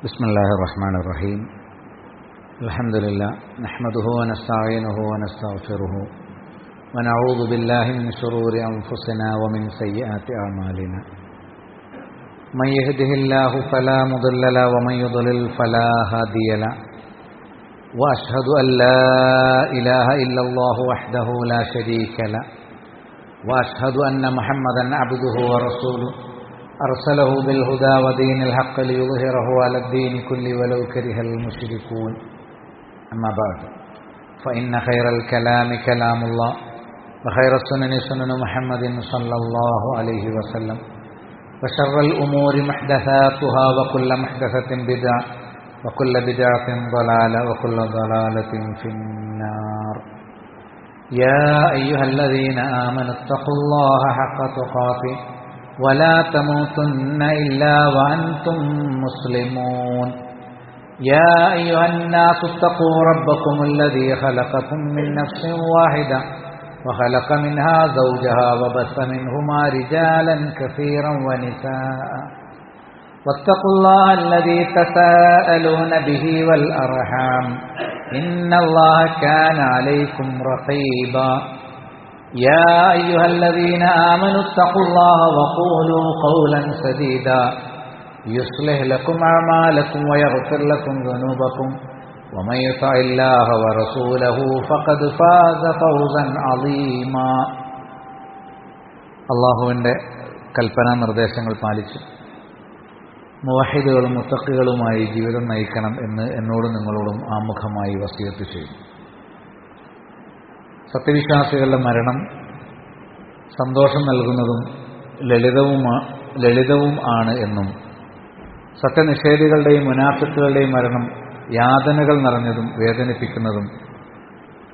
بسم الله الرحمن الرحيم الحمد لله نحمده ونستعينه ونستغفره ونعوذ بالله من شرور أنفسنا ومن سيئات أعمالنا من يهده الله فلا مضل له ومن يضلل فلا هادي له وأشهد أن لا إله إلا الله وحده لا شريك له وأشهد أن محمدا عبده ورسوله أرسله بالهدى ودين الحق ليظهره على الدين كله ولو كره المشركون أما بعد فإن خير الكلام كلام الله وخير السنن سنن محمد صلى الله عليه وسلم وشر الأمور محدثاتها وكل محدثة بدعة وكل بدعة ضلالة وكل ضلالة في النار يا أيها الذين آمنوا اتقوا الله حق تقاته ولا تموتن إلا وأنتم مسلمون يا أيها الناس اتقوا ربكم الذي خلقكم من نفس واحدة وخلق منها زوجها وبث منهما رجالا كثيرا ونساء واتقوا الله الذي تساءلون به والأرحام إن الله كان عليكم رقيبا يا أيها الذين آمنوا اتقوا الله وقولوا قولا سديدا يصلح لكم أعمالكم ويغفر لكم ذنوبكم ومن يطع الله ورسوله فقد فاز فوزا عظيما അല്ലാഹുവിൻ്റെ കൽപ്പനാ നിർദ്ദേശങ്ങൾ പാലിച്ച് മുവഹിദുകളും മുത്തഖികളുമായി ജീവിതം നയിക്കണം എന്ന് എന്നോടും നിങ്ങളോടും ആമുഖമായി വസിയത്ത് ചെയ്തു. സത്യവിശ്വാസികളുടെ മരണം സന്തോഷം നൽകുന്നതും ലളിതവും ആണ് എന്നും സത്യനിഷേധികളുടെയും മുനാഫിക്കുകളുടെയും മരണം യാതനകൾ നിറഞ്ഞതും വേദനിപ്പിക്കുന്നതും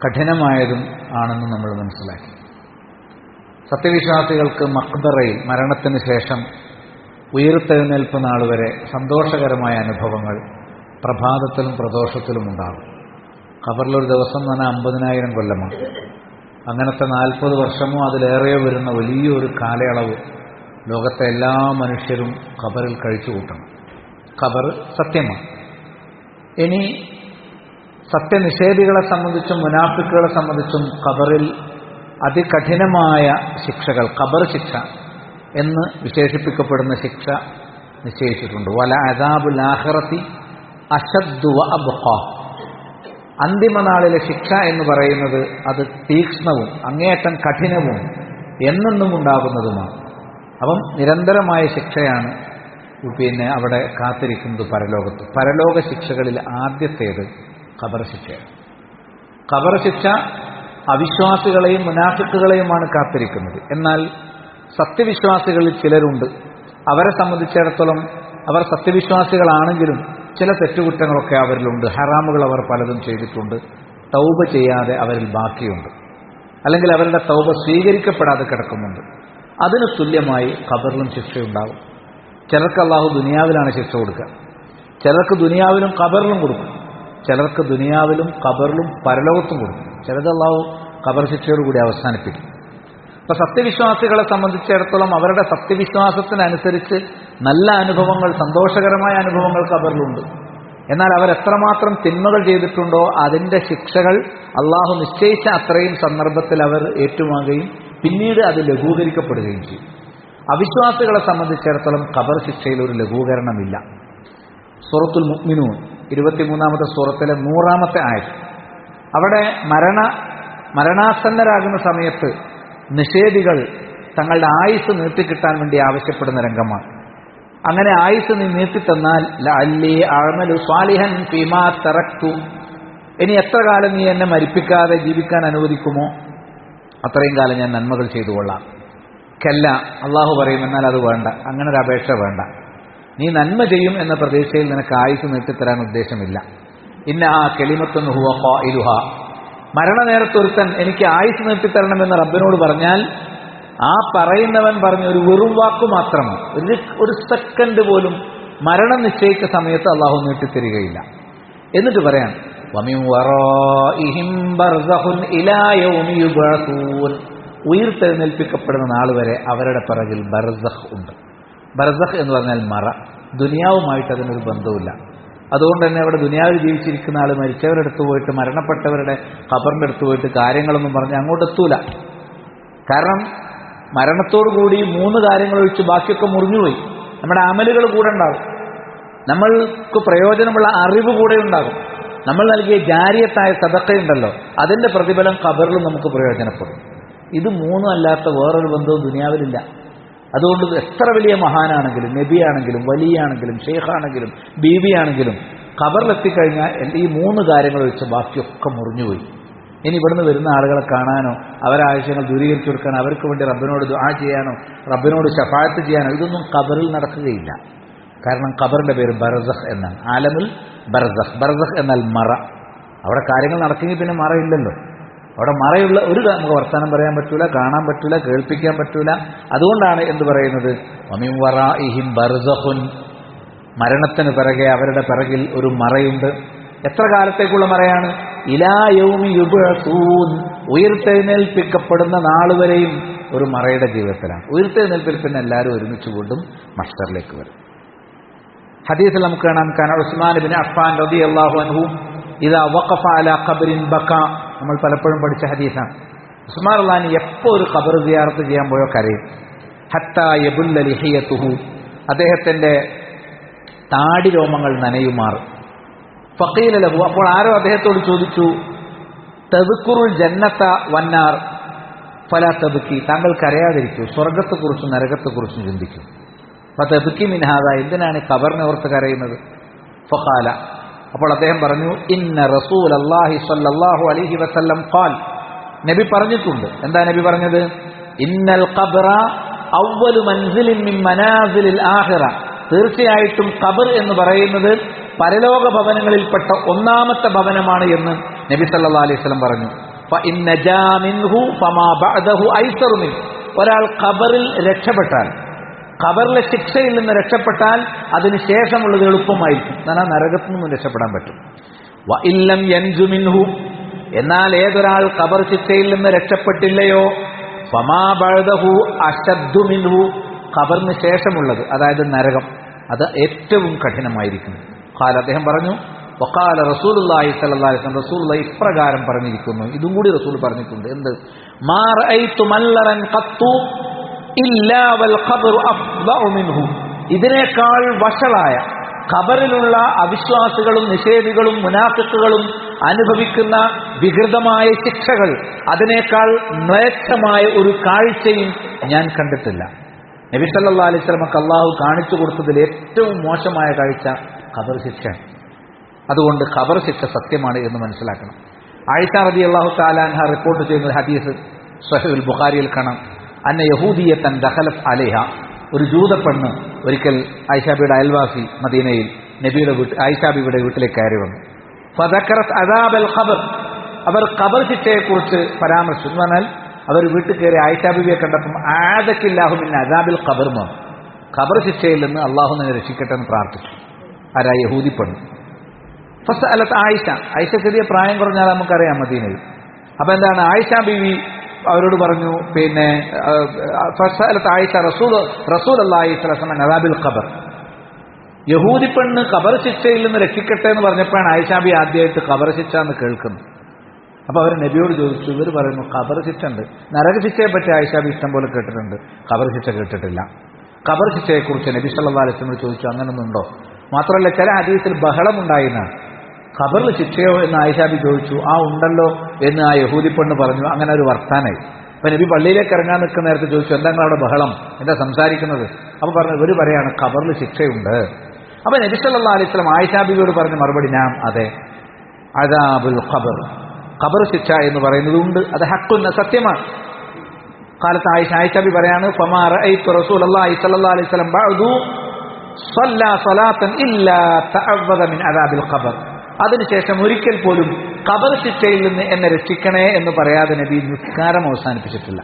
കഠിനമായതും ആണെന്ന് നമ്മൾ മനസ്സിലാക്കി. സത്യവിശ്വാസികൾക്ക് മഖ്ബറയിൽ മരണത്തിന് ശേഷം ഉയർത്തെഴുന്നേൽപ്പ് നാൾ വരെ സന്തോഷകരമായ അനുഭവങ്ങൾ പ്രഭാതത്തിലും പ്രദോഷത്തിലും ഉണ്ടാകും. ഖബറിലൊരു ദിവസം എന്ന് പറഞ്ഞാൽ 50,000 കൊല്ലമാണ്. അങ്ങനത്തെ 40 വർഷമോ അതിലേറെയോ വരുന്ന വലിയൊരു കാലയളവ് ലോകത്തെ എല്ലാ മനുഷ്യരും ഖബറിൽ കഴിച്ചു കൂട്ടണം. ഖബർ സത്യമാണ്. ഇനി സത്യനിഷേധികളെ സംബന്ധിച്ചും മുനാഫിക്കുകളെ സംബന്ധിച്ചും ഖബറിൽ അതികഠിനമായ ശിക്ഷകൾ, ഖബർ ശിക്ഷ എന്ന് വിശേഷിപ്പിക്കപ്പെടുന്ന ശിക്ഷ നിശ്ചയിച്ചിട്ടുണ്ട്. വല അദാബുൽ ആഖിറതി അശദ്ദു വ അബ്ഖാ. അന്തിമനാളിലെ ശിക്ഷ എന്ന് പറയുന്നത് അത് തീക്ഷ്ണവും അങ്ങേയറ്റം കഠിനവും എന്നെന്നും ഉണ്ടാകുന്നതുമാണ്. അപ്പം നിരന്തരമായ ശിക്ഷയാണ് അവിടെ കാത്തിരിക്കുന്നത് പരലോകത്ത്. പരലോക ശിക്ഷകളിൽ ആദ്യത്തേത് ഖബർ ശിക്ഷയാണ്. ഖബർ ശിക്ഷ അവിശ്വാസികളെയും മുനാഫിക്കുകളെയുമാണ് കാത്തിരിക്കുന്നത്. എന്നാൽ സത്യവിശ്വാസികളിൽ ചിലരുണ്ട്. അവരെ സംബന്ധിച്ചിടത്തോളം അവർ സത്യവിശ്വാസികളാണെങ്കിലും ചില തെറ്റുകുറ്റങ്ങളൊക്കെ അവരിലുണ്ട്. ഹറാമുകൾ അവർ പലതും ചെയ്തിട്ടുണ്ട്. തൗബ ചെയ്യാതെ അവരിൽ ബാക്കിയുണ്ട്, അല്ലെങ്കിൽ അവരുടെ തൗബ സ്വീകരിക്കപ്പെടാതെ കിടക്കുന്നുണ്ട്. അതിന് തുല്യമായി ഖബറിലും ശിക്ഷയുണ്ടാകും. ചിലർക്ക് അള്ളാഹു ദുനിയാവിലാണ് ശിക്ഷ കൊടുക്കുക, ചിലർക്ക് ദുനിയാവിലും ഖബറിലും കൊടുക്കും, ചിലർക്ക് ദുനിയാവിലും ഖബറിലും പരലോകത്തും കൊടുക്കും. ചിലത് അള്ളാഹു ഖബർ ശിക്ഷയോടുകൂടി അവസാനിപ്പിക്കും. അപ്പോൾ സത്യവിശ്വാസികളെ സംബന്ധിച്ചിടത്തോളം അവരുടെ സത്യവിശ്വാസത്തിനനുസരിച്ച് നല്ല അനുഭവങ്ങൾ, സന്തോഷകരമായ അനുഭവങ്ങൾ ഖബറിലുണ്ട്. എന്നാൽ അവർ എത്രമാത്രം തിന്മകൾ ചെയ്തിട്ടുണ്ടോ അതിൻ്റെ ശിക്ഷകൾ അള്ളാഹു നിശ്ചയിച്ച അത്രയും സന്ദർഭത്തിൽ അവർ ഏറ്റുവാങ്ങുകയും പിന്നീട് അത് ലഘൂകരിക്കപ്പെടുകയും ചെയ്യും. അവിശ്വാസികളെ സംബന്ധിച്ചിടത്തോളം ഖബർ ശിക്ഷയിൽ ഒരു ലഘൂകരണമില്ല. സൂറത്തുൽ മുഅ്മിനൂൻ 23-ാമത്തെ സൂറത്തിലെ 100-ാമത്തെ ആയത്ത്, അവിടെ മരണാസന്നരാകുന്ന സമയത്ത് നിഷേധികൾ തങ്ങളുടെ ആയുസ് നീട്ടിക്കിട്ടാൻ വേണ്ടി ആവശ്യപ്പെടുന്ന രംഗമാണ്. അങ്ങനെ ആയുസ് നീ നീട്ടിത്തന്നാൽ ലഅല്ലി അഅമലു സ്വാലിഹൻ ഫീമാ തറക്തു, ഇനി എത്ര കാലം നീ എന്നെ മരിപ്പിക്കാതെ ജീവിക്കാൻ അനുവദിക്കുമോ അത്രയും കാലം ഞാൻ നന്മകൾ ചെയ്തു കൊള്ളാം. കല്ല, അള്ളാഹു പറയും, എന്നാൽ അത് വേണ്ട, അങ്ങനെ ഒരു അപേക്ഷ വേണ്ട. നീ നന്മ ചെയ്യും എന്ന പ്രതീക്ഷയിൽ നിനക്ക് ആയുസ് നീട്ടിത്തരാൻ ഉദ്ദേശമില്ല. ഇന്ന ആ കെളിമത്തുൻ ഹുവ ഖായിലുഹ, മരണനേരത്ത് ഒരുത്തൻ എനിക്ക് ആയുസ് നീട്ടിത്തരണമെന്ന് റബ്ബിനോട് പറഞ്ഞാൽ ആ പറയുന്നവൻ പറഞ്ഞ ഒരു വെറും വാക്കു മാത്രമാണ്. ഒരു സെക്കൻഡ് പോലും മരണം നിശ്ചയിച്ച സമയത്ത് അള്ളാഹു നീട്ടിത്തരികയില്ല. എന്നിട്ട് പറയാൻ വമിൻ വറാഇഹിം ബർസഖുൻ ഇലാ യൗമി യുബഅസൂൻ, ഉയർത്തെഴുന്നേൽപ്പിക്കപ്പെടുന്ന നാൾ വരെ അവരുടെ പിറകിൽ ബർസഖ് ഉണ്ട്. ബർസഖ് എന്ന് പറഞ്ഞാൽ മറ. ദുനിയാവുമായിട്ട് അതിനൊരു ബന്ധവുമില്ല. അതുകൊണ്ട് തന്നെ അവിടെ ദുനിയാവിൽ ജീവിച്ചിരിക്കുന്ന ആൾ മരിച്ചവരുടെ അടുത്ത് പോയിട്ട് മരണപ്പെട്ടവരുടെ ഖബറിന്റെ അടുത്ത് പോയിട്ട് കാര്യങ്ങളൊന്നും പറഞ്ഞ് അങ്ങോട്ട് എത്തൂല. കാരണം മരണത്തോടുകൂടി 3 കാര്യങ്ങൾ ഒഴിച്ച് ബാക്കിയൊക്കെ മുറിഞ്ഞുപോയി. നമ്മുടെ അമലുകൾ കൂടെ ഉണ്ടാകും, നമ്മൾക്ക് പ്രയോജനമുള്ള അറിവ് കൂടെ ഉണ്ടാകും, നമ്മൾ നൽകിയ ജാരിയത്തായ സദഖയുണ്ടല്ലോ അതിന്റെ പ്രതിഫലം ഖബറിലും നമുക്ക് പ്രയോജനപ്പെടും. ഇത് 3 അല്ലാത്ത വേറൊരു ബന്ധവും ദുനിയാവിലില്ല. അതുകൊണ്ട് എത്ര വലിയ മഹാനാണെങ്കിലും നബിയാണെങ്കിലും വലിയാണെങ്കിലും ഷെയ്ഖാണെങ്കിലും ബീവിയാണെങ്കിലും ഖബറിലെത്തിക്കഴിഞ്ഞാൽ ഈ 3 കാര്യങ്ങൾ വെച്ച് ബാക്കിയൊക്കെ മുറിഞ്ഞുപോയി. ഇനി ഇവിടുന്ന് വരുന്ന ആളുകളെ കാണാനോ അവരെ ആവശ്യങ്ങൾ ദൂരീകരിച്ചു കൊടുക്കാനോ അവർക്ക് വേണ്ടി റബ്ബിനോട് ദുആ ചെയ്യാനോ റബ്ബിനോട് ശഫാഅത്ത് ചെയ്യാനോ ഇതൊന്നും ഖബറിൽ നടക്കുകയില്ല. കാരണം ഖബറിന്റെ പേര് ബർസഖ് എന്നാണ്, ആലമുൽ ബർസഖ്. ബർസഖ് എന്നാൽ മറ. അവിടെ കാര്യങ്ങൾ നടക്കെങ്കിൽ പിന്നെ മറയില്ലല്ലോ. അവിടെ മറയുള്ള ഒരു നമുക്ക് വർത്താനം പറയാൻ പറ്റൂല, കാണാൻ പറ്റൂല, കേൾപ്പിക്കാൻ പറ്റൂല. അതുകൊണ്ടാണ് എന്ത് പറയുന്നത്, വമിൻ വറാഇഹിം ബർസഖുൻ, മരണത്തിന് പിറകെ അവരുടെ പിറകിൽ ഒരു മറയുണ്ട്. എത്ര കാലത്തേക്കുള്ള മറയാണ്? ഇലാ യൗമി യുബ്അസൂൻ, ഉയർത്തെഴുന്നേൽപ്പിക്കപ്പെടുന്ന നാൾ വരെയും ഒരു മറയുടെ ജീവിതത്തിലാണ്. ഉയർത്തെഴുന്നേൽപ്പിൽ പിന്നെ എല്ലാവരും ഒരുമിച്ച് കൊണ്ടും മഹ്ശറിലേക്ക് വരും. ഹദീസിൽ നമുക്ക് കാണാം, കാന ഉസ്മാൻ ഇബ്നു അഫ്ഫാൻ റളിയല്ലാഹു അൻഹു ഇദാ വഖഫ അലാ ഖബ്രിൻ ബക. നമ്മൾ പലപ്പോഴും പഠിച്ച ഹദീസാണ്. ഉസ്മാൻ റളിയല്ലാഹു അൻഹു എപ്പോൾ ഒരു ഖബർ സിയാറത്ത് ചെയ്യാൻ പോയോ കരയും. ഹത്താ യബുല്ല ലിഹിയതുഹു, അദ്ദേഹത്തിന്റെ താടി രോമങ്ങൾ നനയുമാർ. ഫഖീല ലഹു, അപ്പോൾ ആരോ അദ്ദേഹത്തോട് ചോദിച്ചു, തദ്കുറുൽ ജന്നത വന്നാർ ഫലാ തബ്കി, താങ്കൾ കരയാതിരിക്കൂ, സ്വർഗത്തെക്കുറിച്ചും നരകത്തെക്കുറിച്ചും ചിന്തിക്കൂ. ഫതബ്കി മിൻ ഹാദാ, എന്തിനാണ് ഖബറിനെ ഓർത്ത് കരയുന്നത്? ഫഖാല, അപ്പോൾ അദ്ദേഹം പറഞ്ഞു, ഇന്ന റസൂലല്ലാഹി സ്വല്ലല്ലാഹു അലൈഹി വസല്ലം ഖാൽ, നബി പറഞ്ഞിട്ടുണ്ട്. എന്താ നബി പറഞ്ഞത്? ഇന്നൽ ഖബ്റ അവ്വലു മൻസിലിൻ മിൻ മനാസിലിൽ ആഖിറ, തീർച്ചയായിട്ടും ഖബർ എന്ന് പറയുന്നത് പരലോക ഭവനങ്ങളിൽപ്പെട്ട 1ാമത്തെ ഭവനമാണ് എന്ന് നബി സല്ലല്ലാഹു അലൈഹി വസല്ലം പറഞ്ഞു. ഫഇൻ നജാ മിൻഹു ഫമാ ബഅദഹു ഐസറു മിൻ, ഒരാൾ ഖബറിൽ രക്ഷപ്പെട്ടാൽ, ഖബറിലെ ശിക്ഷയിൽ നിന്ന് രക്ഷപ്പെട്ടാൽ അതിന് ശേഷമുള്ളത് എളുപ്പമായിരിക്കും. എന്നാൽ നരകത്തിൽ നിന്നും രക്ഷപ്പെടാൻ പറ്റും. വഇല്ലം യൻജു മിൻഹു, എന്നാൽ ഏതൊരാൾ ഖബർ ശിക്ഷയിൽ നിന്ന് രക്ഷപ്പെട്ടില്ലയോ, ഫമാ ബഅദഹു അശദ്ദു മിൻഹു, ഖബറിന് ശേഷമുള്ളത് അതായത് നരകം, അത് ഏറ്റവും കഠിനമായിരിക്കും. ഖാല, അദ്ദേഹം പറഞ്ഞു, വഖാല റസൂലുള്ളാഹി സ്വല്ലല്ലാഹു അലൈഹി വസല്ലം, റസൂലുള്ളാഹി ഇപ്രകാരം പറഞ്ഞിരിക്കുന്നു. ഇതും കൂടി റസൂൽ പറഞ്ഞിട്ടുണ്ട്. എന്ത്? മാ റഅയ്തു മല്ലറൻ ഖത്തു ഇല്ലാ വൽ ഖബ്റു അഫ്ദഉ മിൻഹു, ഇതിനേക്കാൾ വഷളായ ഖബറിലുള്ള അവിശ്വാസികളും നിഷേധികളും മുനാഫിക്കുകളും അനുഭവിക്കുന്ന വികൃതമായ ശിക്ഷകൾ, അതിനേക്കാൾ മ്ലേച്ഛമായ ഒരു കാഴ്ചയും ഞാൻ കണ്ടിട്ടില്ല. നബി സല്ലല്ലാഹു അലൈഹി വസല്ലമക്ക് അല്ലാഹു കാണിച്ചു കൊടുത്തതിൽ ഏറ്റവും മോശമായ കാഴ്ച ഖബർ ശിക്ഷ. അതുകൊണ്ട് ഖബർ ശിക്ഷ സത്യമാണ് എന്ന് മനസ്സിലാക്കണം. ആയിഷ റളിയല്ലാഹു തആല അൻഹ റിപ്പോർട്ട് ചെയ്യുന്ന ഹദീസ് സ്വഹീഹുൽ ബുഖാരിയിൽ കാണാം. അന്ന യഹൂദിയത്തൻ ദഖലത് അലൈഹ, ഒരു ജൂത പെണ്ണ് ഒരിക്കൽ ആയിഷാബിയുടെ അയൽവാസി മദീനയിൽ നബിയുടെ ആയിഷാബിയുടെ വീട്ടിലേക്ക് കയറി വന്നു. ഫദക്കറത് അദാബൽ ഖബർ, അവർ ഖബർ ശിക്ഷയെക്കുറിച്ച് പരാമർശിച്ചു. എന്ന് പറഞ്ഞാൽ അവർ വീട്ടിൽ കയറി ആയിഷാബിയെ കണ്ടപ്പം ആദക്കില്ലാഹു മിൻ അദാബിൽ ഖബർ, ഖബർ ശിക്ഷയിൽ നിന്ന് അള്ളാഹു നിന്നെ രക്ഷിക്കട്ടെ എന്ന് പ്രാർത്ഥിച്ചു. ആരാ? യഹൂദി പെണ്ണ്. ഫസഅലത് ആയിഷ, ആയിഷ ചെറിയ പ്രായം കുറഞ്ഞാൽ നമുക്കറിയാം മദീനയിൽ. അപ്പൊ എന്താണ്, ആയിഷ ബീവി അവരോട് പറഞ്ഞു, പിന്നെ ഫസഅലത് ആയിഷ റസൂലുള്ളാഹി സ്വല്ലല്ലാഹു അലൈഹി വസല്ലം അദാബിൽ ഖബർ, യഹൂദി പെണ്ണ് ഖബർ ശിക്ഷയിൽ നിന്ന് രക്ഷിക്കട്ടെ എന്ന് പറഞ്ഞപ്പോഴാണ് ആയിഷ ബി ആദ്യമായിട്ട് ഖബർ ശിക്ഷ എന്ന് കേൾക്കുന്നത്. അപ്പൊ അവർ നബിയോട് ചോദിച്ചു. ഇവർ പറയുന്നു ഖബർ ശിക്ഷ ഉണ്ട്, നരകശിക്ഷയെ പറ്റി ആയിഷ ബി ഇഷ്ടം പോലെ കേട്ടിട്ടുണ്ട്, ഖബർ ശിക്ഷ കേട്ടിട്ടില്ല. ഖബർ ശിക്ഷയെക്കുറിച്ച് നബി സല്ലല്ലാഹു അലൈഹി വസല്ലം ചോദിച്ചു, അങ്ങനൊന്നുണ്ടോ? മാത്രമല്ല ചില ഹദീസിൽ ബഹളമുണ്ടായിരുന്നാണ്. ഖബറിൽ ശിക്ഷയോ എന്ന് ആയിഷാബി ചോദിച്ചു. ആ ഉണ്ടല്ലോ എന്ന് ആ യഹൂദി പെണ്ണ് പറഞ്ഞു. അങ്ങനെ ഒരു വർത്താനായി. അപ്പൊ നബി പള്ളിയിലേക്ക് ഇറങ്ങാൻ നിൽക്കുന്ന നേരത്തെ ചോദിച്ചു, എന്താ അവിടെ ബഹളം, എന്താ സംസാരിക്കുന്നത്? അപ്പൊ പറഞ്ഞു, ഇവർ പറയാണ് ഖബറിൽ ശിക്ഷയുണ്ട്. അപ്പൊ നബി സല്ലല്ലാഹു അലൈഹി വസല്ലം ആയിഷാബിയോട് പറഞ്ഞ മറുപടി, നാം, അതെ, അദാബുൽ ഖബർ, ഖബർ ശിക്ഷ എന്ന് പറയുന്നതുണ്ട്, അത് ഹഖ്ഖുൻ, സത്യമാണ്. കാലത്ത് ആയിഷാബി പറയാണ്, ഫമാ റഅയ്തു റസൂലുള്ളാഹി സ്വല്ലല്ലാഹു അലൈഹി വസല്ലം ബഅദു സ്വല്ലാ സ്വലാത്തൻ ഇല്ലാ തഅവ്വദ മിൻ അദാബിൽ ഖബർ, അതിനുശേഷം ഒരിക്കൽ പോലും ഖബർ ശിക്ഷയിൽ നിന്ന് എന്നെ രക്ഷിക്കണേ എന്ന് പറയാതെ നബി നിസ്കാരം അവസാനിപ്പിച്ചിട്ടില്ല.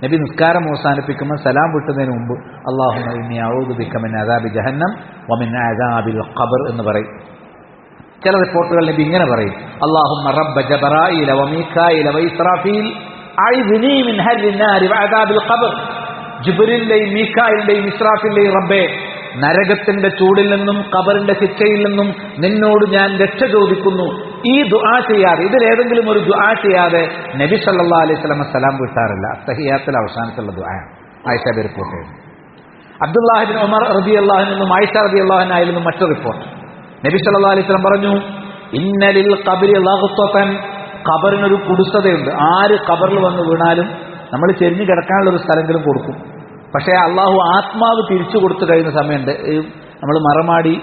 നബി നിസ്കാരം അവസാനിപ്പിക്കുമ്പോൾ സലാം വിട്ടുന്നതിന് മുമ്പ് അല്ലാഹുമ്മ ഇന്നി അഊദു ബിക മിൻ അദാബി ജഹന്നം വ മിൻ അദാബിൽ ഖബർ എന്ന് പറയും. ചില റിപ്പോർട്ടുകൾ നബി ഇങ്ങനെ പറയും, അല്ലാഹുമ്മ റബ്ബ ജബറായീല വ മീകായീല വ ഇസ്രാഫീൽ അഇദ്നി മിൻ ഹർരി നാരി വ അദാബിൽ ഖബർ, ജിബ്രീലിന്റെയും മീകായിലിന്റെയും ഇസ്രാഫീലിന്റെയും റബ്ബേ, നരകത്തിന്റെ ചൂടിൽ നിന്നും ഖബറിന്റെ ശിക്ഷയിൽ നിന്നും നിന്നോട് ഞാൻ രക്ഷ ചോദിക്കുന്നു. ഈ ദുആ ചെയ്യാതെ, ഇതിലേതെങ്കിലും ഒരു ദുആ ചെയ്യാതെ നബി സല്ലല്ലാഹു അലൈഹി വസല്ലം സലാം വിട്ടാറില്ല. തഹിയ്യാത്തിൽ അവസാനത്തുള്ള ദുആയാണ്. ആയിഷ റിപ്പോർട്ട് ചെയ്തു. അബ്ദുല്ലാഹി ഇബ്നു ഉമർ റളിയല്ലാഹു അൻഹു നിന്നും ആയിഷ റളിയല്ലാഹു അൻഹയിൽ നിന്നും മറ്റൊരു റിപ്പോർട്ട്. നബി സല്ലല്ലാഹു അലൈഹി വസല്ലം പറഞ്ഞു, ഇന്നലിൽ ഖബരി ലഗ്തൻ, ഖബറിനൊരു കുടുസതയുണ്ട്. ആര് ഖബറിൽ വന്ന് വീണാലും നമ്മൾ ചെരിഞ്ഞു കിടക്കാനുള്ള ഒരു സ്ഥലമെങ്കിലും കൊടുക്കും. പക്ഷേ അള്ളാഹു ആത്മാവ് തിരിച്ചു കൊടുത്തു കഴിയുന്ന സമയമുണ്ട്. നമ്മൾ മറമാടി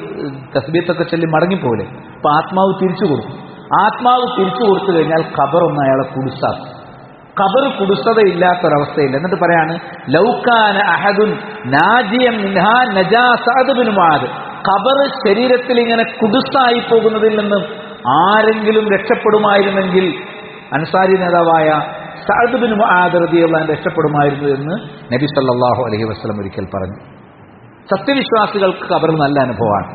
തസ്ബീത്തൊക്കെ ചൊല്ലി മടങ്ങിപ്പോലെ. അപ്പൊ ആത്മാവ് തിരിച്ചു കൊടുക്കും. ആത്മാവ് തിരിച്ചു കൊടുത്തു കഴിഞ്ഞാൽ ഖബറൊന്ന് അയാളെ കുടുസാക്കും. ഖബർ കുടുസതയില്ലാത്തൊരവസ്ഥയില്ല. എന്നിട്ട് പറയാണ്, ലൗകാന അഹദുൻ നാജിയം മിൻഹാ നജാ സഅദ് ബിൻ മുആദ്. ഖബർ ശരീരത്തിൽ ഇങ്ങനെ കുടുസായി പോകുന്നതിൽ നിന്നും ആരെങ്കിലും രക്ഷപ്പെടുമായിരുന്നെങ്കിൽ അൻസാരി നേതാവായ സഅദ് ബിൻ മുആദ് റളിയല്ലാഹു അൻഹു രക്ഷപ്പെടുമായിരുന്നു എന്ന് നബി സല്ലല്ലാഹു അലൈഹി വസല്ലം ഒരിക്കൽ പറഞ്ഞു. സത്യവിശ്വാസികൾക്ക് ഖബർ നല്ല അനുഭവമാണ്.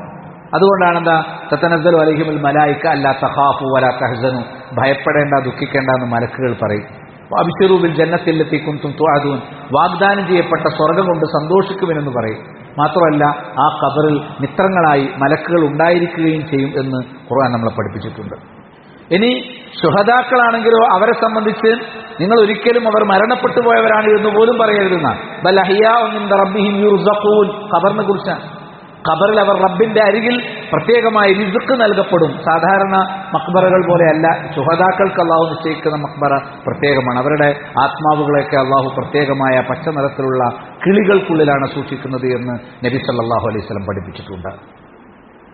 അതുകൊണ്ടാണ് എന്താ, തതനസ്സലു അലൈഹിമുൽ മലായിക അല്ലാ തഖാഫു വലാ തഹ്സനു, ഭയപ്പെടേണ്ട ദുഃഖിക്കേണ്ട എന്ന് മലക്കുകൾ പറയും. അബ്ശിറൂ ബിൽ ജന്നത്തി അല്ലത്തി കുൻതും തുഅദൂൻ, വാഗ്ദാനം ചെയ്യപ്പെട്ട സ്വർഗ്ഗം കൊണ്ട് സന്തോഷിക്കുമെന്ന് പറയും. മാത്രമല്ല ആ ഖബറിൽ മിത്രങ്ങളായി മലക്കുകൾ ഉണ്ടായിരിക്കുകയും ചെയ്യും എന്ന് ഖുർആൻ നമ്മളെ പഠിപ്പിച്ചിട്ടുണ്ട്. ഇനി ശുഹദാക്കളാണെങ്കിലോ അവരെ സംബന്ധിച്ച് നിങ്ങൾ ഒരിക്കലും അവർ മരണപ്പെട്ടു പോയവരാണ് എന്ന് പോലും പറയരുതെന്നാണ്. ബൽ അഹ്യാഉൻ ഇൻദ റബ്ബിഹിം യുർസഖൂൻ, ഖബറിനെ കുറിച്ചാണ്. ഖബറിൽ അവർ റബ്ബിന്റെ അരികിൽ പ്രത്യേകമായി റിസ്ക് നൽകപ്പെടും. സാധാരണ മക്ബറകൾ പോലെയല്ല. ശുഹദാക്കൾക്ക് അള്ളാഹു നിശ്ചയിക്കുന്ന മക്ബറ പ്രത്യേകമാണ്. അവരുടെ ആത്മാവുകളെയൊക്കെ അള്ളാഹു പ്രത്യേകമായ പച്ച നിറത്തിലുള്ള കിളികൾക്കുള്ളിലാണ് സൂക്ഷിക്കുന്നത് എന്ന് നബി സല്ലല്ലാഹു അലൈഹി വസല്ലം പഠിപ്പിച്ചിട്ടുണ്ട്.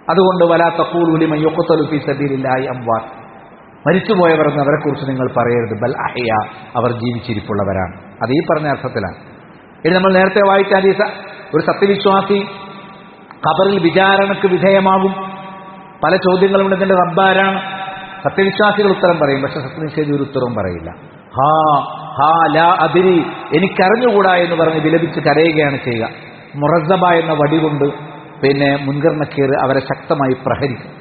അതുകൊണ്ട് വലാ തഖൂലു ലിമൻ യുഖ്തലു ഫീ സബീലില്ലാഹി അംവാത്ത്, മരിച്ചുപോയവരെന്ന് അവരെക്കുറിച്ച് നിങ്ങൾ പറയരുത്. ബൽ അഹ്യ, അവർ ജീവിച്ചിരിപ്പുള്ളവരാണ്. അത് ഈ പറഞ്ഞ അർത്ഥത്തിലാണ്. ഇനി നമ്മൾ നേരത്തെ വായിച്ച ഹദീസ്, ഒരു സത്യവിശ്വാസി ഖബറിൽ വിചാരണക്ക് വിധേയമാകും. പല ചോദ്യങ്ങളും ഇതിന്റെ റബ്ബാരാണ്. സത്യവിശ്വാസികൾ ഉത്തരം പറയും, പക്ഷെ സത്യനിഷേധി ഒരു ഉത്തരവും പറയില്ല. ഹാ ഹാ ലാ അദ്രി, എനിക്കറിഞ്ഞുകൂടാ എന്ന് പറഞ്ഞ് വിലപിച്ച് കരയുകയാണ് ചെയ്യുക. മുറസ്സബ എന്ന വടി കൊണ്ട് പിന്നെ മുൻകർ നക്കീർ അവരെ ശക്തമായി പ്രഹരിക്കും.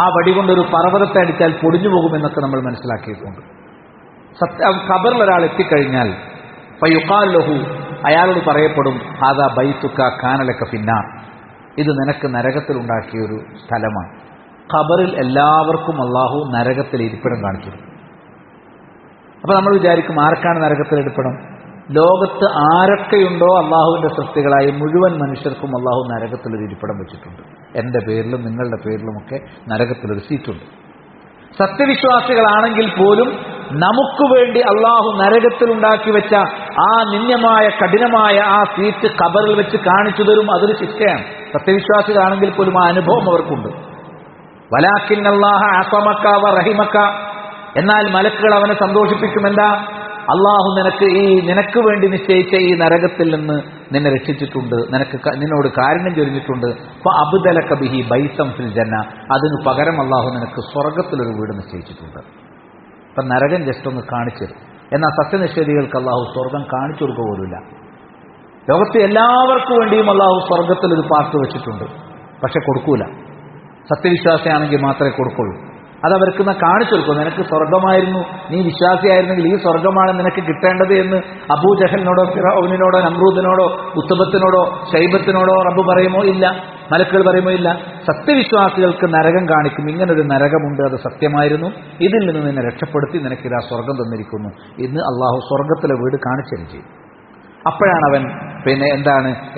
ആ വടി കൊണ്ടൊരു പർവ്വതത്തെ അടിച്ചാൽ പൊടിഞ്ഞു പോകുമെന്നൊക്കെ നമ്മൾ മനസ്സിലാക്കിയിട്ടുണ്ട്. ഖബറിൽ ഒരാൾ എത്തിക്കഴിഞ്ഞാൽ ഫയുഖാൽ ലഹു, അയാളോട് പറയപ്പെടും, ഹാദാ ബൈതുക കാന ലക ഫിന്നാർ, ഇത് നിനക്ക് നരകത്തിൽ ഉണ്ടാക്കിയൊരു സ്ഥലമാണ്. ഖബറിൽ എല്ലാവർക്കും അള്ളാഹു നരകത്തിൽ ഇരിപ്പിടം കാണിച്ചിരുന്നു. അപ്പൊ നമ്മൾ വിചാരിക്കും, ആർക്കാണ് നരകത്തിൽ ഇരിപ്പിടം? ലോകത്ത് ആരൊക്കെയുണ്ടോ അള്ളാഹുവിന്റെ സൃഷ്ടികളായി മുഴുവൻ മനുഷ്യർക്കും അള്ളാഹു നരകത്തിലൊരു ഇരിപ്പിടം വെച്ചിട്ടുണ്ട്. എന്റെ പേരിലും നിങ്ങളുടെ പേരിലുമൊക്കെ നരകത്തിലൊരു സീറ്റുണ്ട്. സത്യവിശ്വാസികളാണെങ്കിൽ പോലും നമുക്ക് വേണ്ടി അള്ളാഹു നരകത്തിൽ ഉണ്ടാക്കി വെച്ച ആ നിന്ദ്യമായ കഠിനമായ ആ സീറ്റ് ഖബറിൽ വെച്ച് കാണിച്ചു തരും. അതൊരു ശിക്ഷയാണ്. സത്യവിശ്വാസികളാണെങ്കിൽ പോലും ആ അനുഭവം അവർക്കുണ്ട്. വലാകിന്നല്ലാഹ അസമക വറഹിമക, എന്നാൽ മലക്കുകൾ അവനെ സന്തോഷിപ്പിക്കുമെന്താ, അള്ളാഹു നിനക്ക് വേണ്ടി നിശ്ചയിച്ച ഈ നരകത്തിൽ നിന്ന് നിന്നെ രക്ഷിച്ചിട്ടുണ്ട്, നിന്നോട് കാരുണ്യം ചൊരിഞ്ഞിട്ടുണ്ട്. ഫഅബ്ദലക ബിഹി ബൈതൻ ഫിൽ ജന്ന, അതിനു പകരം അള്ളാഹു നിനക്ക് സ്വർഗ്ഗത്തിലൊരു വീട് നിശ്ചയിച്ചിട്ടുണ്ട്. അപ്പൊ നരകം ജസ്റ്റ് ഒന്ന് കാണിച്ചത്. എന്നാൽ സത്യനിഷേധികൾക്ക് അള്ളാഹു സ്വർഗം കാണിച്ചു കൊടുക്കുക പോലുമില്ല. ലോകത്തെ എല്ലാവർക്കും വേണ്ടിയും അള്ളാഹു സ്വർഗത്തിലൊരു പാർട്ട് വെച്ചിട്ടുണ്ട്, പക്ഷെ കൊടുക്കൂല. സത്യവിശ്വാസിയാണെങ്കിൽ മാത്രമേ കൊടുക്കുള്ളൂ. അതവർക്ക് കാണിച്ചു കൊടുക്കും. നിനക്ക് സ്വർഗമായിരുന്നു, നീ വിശ്വാസിയായിരുന്നെങ്കിൽ ഈ സ്വർഗമാണ് നിനക്ക് കിട്ടേണ്ടത് എന്ന് അബൂജഹലിനോടോ ഫിറഔനിനോടോ നമ്രൂദിനോടോ ഉത്തബത്തിനോടോ ശൈബത്തിനോടോ റബ്ബ് പറയുമോ? ഇല്ല. മലക്കുകൾ പറയുമോ? ഇല്ല. സത്യവിശ്വാസികൾക്ക് നരകം കാണിക്കും. ഇങ്ങനൊരു നരകമുണ്ട്, അത് സത്യമായിരുന്നു, ഇതിൽ നിന്ന് നിന്നെ രക്ഷപ്പെടുത്തി നിനക്കിതാ സ്വർഗം തന്നിരിക്കുന്നു. ഇന്ന് അള്ളാഹു സ്വർഗത്തിലെ വീട് കാണിച്ചു ചെയ്യും. അപ്പോഴാണ് അവൻ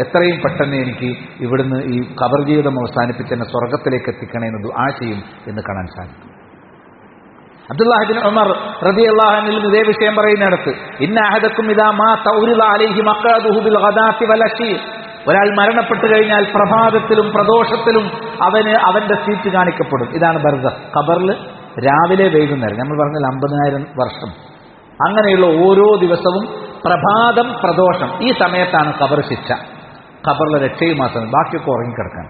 എത്രയും പെട്ടെന്ന് എനിക്ക് ഇവിടുന്ന് ഈ ഖബർ ജീവിതം അവസാനിപ്പിച്ച് എന്നെ സ്വർഗത്തിലേക്ക് എത്തിക്കണേ എന്ന് ദുആ ചെയ്യും എന്ന് കാണാൻ സാധിക്കും. അബ്ദുല്ലാഹി ഇബ്നു ഉമർ റളിയല്ലാഹു അൻഹു ഇതേ വിഷയം പറയുന്നിടത്ത്, ഇന്ന അഹദക്കും ഇദാ മാത ഉരിദ അലൈഹി മഖഅദുഹു ബിൽ ഗദാത്തി വൽ അശി, ഒരാൾ മരണപ്പെട്ടു കഴിഞ്ഞാൽ പ്രഭാതത്തിലും പ്രദോഷത്തിലും അവന്റെ സീറ്റ് കാണിക്കപ്പെടും. ഇതാണ് ബർസഖ്. ഖബറിൽ രാവിലെ വൈകുന്നേരം, നമ്മൾ പറഞ്ഞാൽ 50,000 വർഷം, അങ്ങനെയുള്ള ഓരോ ദിവസവും പ്രഭാതം പ്രദോഷം ഈ സമയത്താണ് ഖബർ ശിക്ഷ. ഖബറിലെ രക്ഷയും മാത്രം, ബാക്കിയൊക്കെ ഉറങ്ങിക്കിടക്കാൻ.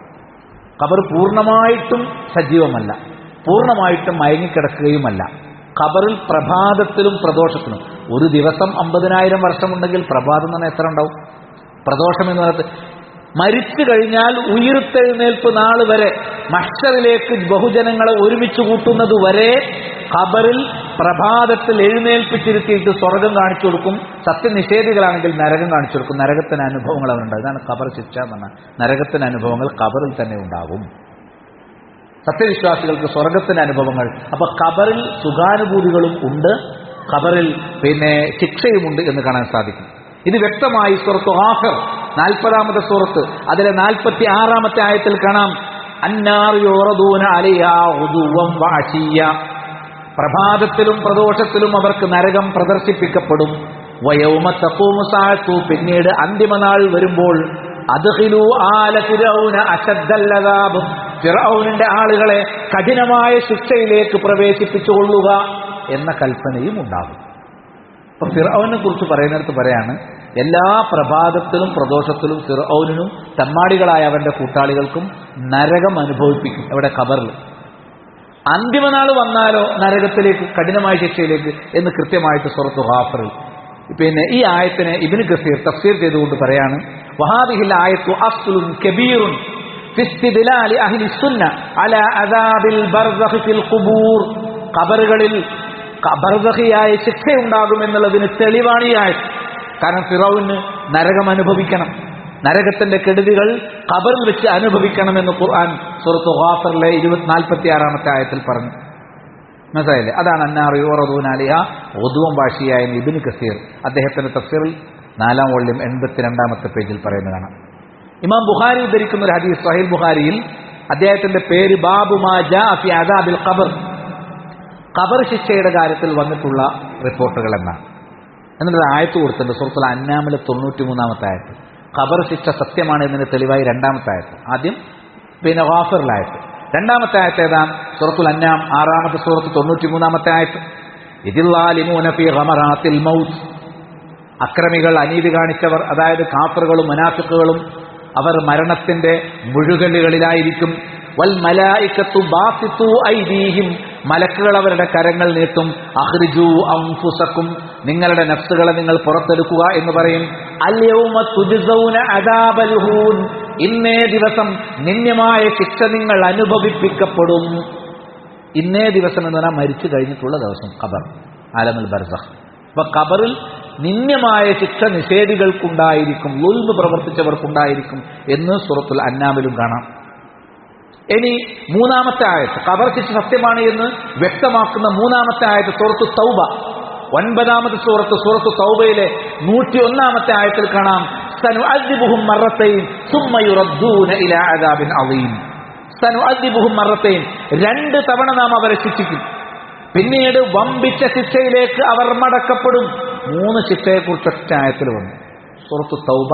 ഖബർ പൂർണ്ണമായിട്ടും സജീവമല്ല, പൂർണ്ണമായിട്ടും മയങ്ങിക്കിടക്കുകയുമല്ല. ഖബറിൽ പ്രഭാതത്തിലും പ്രദോഷത്തിലും ഒരു ദിവസം 50,000 വർഷമുണ്ടെങ്കിൽ പ്രഭാതം എന്ന് പറഞ്ഞാൽ എത്ര ഉണ്ടാവും? പ്രദോഷം എന്ന് പറഞ്ഞത് മരിച്ചു കഴിഞ്ഞാൽ ഉയിർത്തെഴുന്നേൽപ്പ് നാൾ വരെ, മഹ്ശറിലേക്ക് ബഹുജനങ്ങളെ ഒരുമിച്ച് കൂട്ടുന്നത് വരെ ഖബറിൽ പ്രഭാതത്തിൽ എഴുന്നേൽപ്പിച്ചിരുത്തിയിട്ട് സ്വർഗം കാണിച്ചു കൊടുക്കും, സത്യനിഷേധികളാണെങ്കിൽ നരകം കാണിച്ചു കൊടുക്കും. നരകത്തിന് അനുഭവങ്ങൾ അവരുണ്ട്. ഇതാണ് ഖബർ ശിക്ഷ എന്ന് പറഞ്ഞാൽ. നരകത്തിന് അനുഭവങ്ങൾ ഖബറിൽ തന്നെ ഉണ്ടാകും. സത്യവിശ്വാസികൾക്ക് സ്വർഗത്തിന്റെ അനുഭവങ്ങൾ. അപ്പൊ ഖബറിൽ സുഖാനുഭൂതികളും ഉണ്ട്, ഖബറിൽ ശിക്ഷയുമുണ്ട് എന്ന് കാണാൻ സാധിക്കും. ഇത് വ്യക്തമായി സൂറത്ത് ഗാഫിർ 40-ാമത്തെ സൂറത്ത് അതിലെ 46-ാമത്തെ ആയത്തിൽ കാണാം. അന്നാർ യുറദൂന അലൈഹാ ഗുദുവൻ വഅശിയ്യ. പ്രഭാതത്തിലും പ്രദോഷത്തിലും അവർക്ക് നരകം പ്രദർശിപ്പിക്കപ്പെടും. വയൗമ തഖൂമു സഅതു. പിന്നീട് അന്തിമനാൾ വരുമ്പോൾ അദ്ഖിലൂ ആല ഫിർഔന അശദ്ദൽ അദാബ്. ഫിർഔനിന്റെ ആളുകളെ കഠിനമായ ശിക്ഷയിലേക്ക് പ്രവേശിപ്പിച്ചുകൊള്ളുക എന്ന കൽപ്പനയും ഉണ്ടാകും. അപ്പൊ ഫിർഔനെ കുറിച്ച് പറയുന്നിടത്ത് പറയാണ്, എല്ലാ പ്രഭാതത്തിലും പ്രദോഷത്തിലും ഫിർഔനും തമ്മാടികളായ അവന്റെ കൂട്ടാളികൾക്കും നരകം അനുഭവിപ്പിക്കും. എവിടെ? ഖബറിൽ. അന്തിമനാൾ വന്നാലോ നരകത്തിലേക്ക്, കഠിനമായ ശിക്ഷയിലേക്ക് എന്ന് കൃത്യമായിട്ട് സൂറത്ത് ഗാഫിറിൽ. ഈ ആയത്തിനെ ഇബ്നു കസീർ തഫ്സീർ ചെയ്തുകൊണ്ട് പറയാണ്, വഹാദിഹിൽ ആയത്തു അസ്ലുൻ കബീറുൻ ഫി ഇസ്തിദ്ലാലി അഹ്ലി സുന്ന അലാ അദാബിൽ ബർസഖ് ഫിൽ ഖുബൂർ. ഖബറുകളിൽ ബർസഖിയായ ശിക്ഷയുണ്ടാകുമെന്നുള്ളതിന് തെളിവാണ് ഈ ആയത്ത്. കാരണം ഫിറൗന് നരകം അനുഭവിക്കണം, നരകത്തിന്റെ കെടുതികൾ ഖബറിൽ വെച്ച് അനുഭവിക്കണമെന്ന് ഖുർആൻ സൂറത്ത് ഗാഫിറിലെ 46-ാമത്തെ ആയത്തിൽ പറഞ്ഞു. മനസ്സിലായില്ലേ? അതാണ് അന്നാർ യുറദൂന അലൈഹാ ഗുദുവൻ വഅശിയ്യ എന്ന് ഇബ്നു കസീർ അദ്ദേഹത്തിന്റെ തഫ്സീറിൽ 4-ാം വോള്യം 82-ാമത്തെ പേജിൽ പറയുന്നത് കാണാം. ഇമാം ബുഖാരി ഉദ്ധരിക്കുന്ന ഒരു ഹദീസ് സ്വഹീഹ് ബുഖാരിയിൽ, അദ്ദേഹത്തിന്റെ പേര് ബാബു മാ ജാഅ ഫി അദാബിൽ ഖബർ. ഖബർ ശിക്ഷയുടെ കാര്യത്തിൽ വന്നിട്ടുള്ള റിപ്പോർട്ടുകൾ എന്നാണ്. എന്നിട്ട് ആയത്ത് കൊടുത്തിട്ടുണ്ട് സൂറത്തുൽ അൻആമിലെ 93-ാമത്തെ ആയത്ത്. ഖബർ ശിക്ഷ സത്യമാണ് എന്നതിന് തെളിവായി 2-ാമത്തെ ആയത്ത്. ആദ്യം ഗാഫിറിലായത്ത്. 2-ാമത്തെ ആയത്ത് ഏതാണ്? സൂറത്തുൽ അൻആം 6-ാമത്തെ സൂറത്ത് 93-ാമത്തെ ആയത്ത്. ഇതിൽ ളാലിമൂന ഫീ ഗമറാത്തിൽ മൗത്ത്. അക്രമികൾ, അനീതി കാണിച്ചവർ, അതായത് കാഫിറുകളും മുനാഫിഖുകളും അവർ മരണത്തിന്റെ മുഴുകലുകളിലായിരിക്കും. വൽ മലായികത്തു ബാസിതു ഐദീഹിം. മലക്കുകൾ അവരുടെ കരങ്ങൾ നീട്ടും. അഖ്രിജൂ അൻഫുസക്കും. നിങ്ങളുടെ നഫ്സുകളെ നിങ്ങൾ പുറത്തെടുക്കുക എന്ന് പറയും. അൽ യൗമ തുജ്സൗന അദാബൽ ഹൂൻ. ഇന്നേ ദിവസം നിന്ദ്യമായ ശിക്ഷ നിങ്ങൾ അനുഭവിപ്പിക്കപ്പെടും. ഇന്നേ ദിവസം എന്ന് പറഞ്ഞാൽ മരിച്ചു കഴിഞ്ഞിട്ടുള്ള ദിവസം, ഖബർ, ആലമുൽ ബർസഖ്. അപ്പൊ ഖബറിൽ നിന്ദ്യമായ ശിക്ഷ നിഷേധികൾക്കുണ്ടായിരിക്കും, ളുൽമ് പ്രവർത്തിച്ചവർക്കുണ്ടായിരിക്കും എന്ന് സൂറത്തുൽ അൻആമിലും കാണാം. ഇനി 3-ാമത്തെ ആയത്ത്, ഖബർ ശിക്ഷ സത്യമാണ് എന്ന് വ്യക്തമാക്കുന്ന 3-ാമത്തെ ആയത്ത് സൂറത്തു തൗബ, 9-ാമത്തെ സൂറത്തു തൗബയിലെ 101-ാമത്തെ ആയത്തിൽ കാണാം. സനുഅദ്ദിബുഹും മറത്തൈൻ സുമ്മ യുറദ്ദൂന ഇലാ അദാബിൻ അളീം. സനുഅദ്ദിബുഹും മറത്തൈൻ. 2 തവണ നാം അവരെ ശിക്ഷിക്കും, പിന്നീട് വമ്പിച്ച ശിക്ഷയിലേക്ക് അവർ മടക്കപ്പെടും. 3 ശിക്ഷയെക്കുറിച്ച് ഒറ്റ ആയത്തിൽ വന്നു. സൂറത്തു തൗബ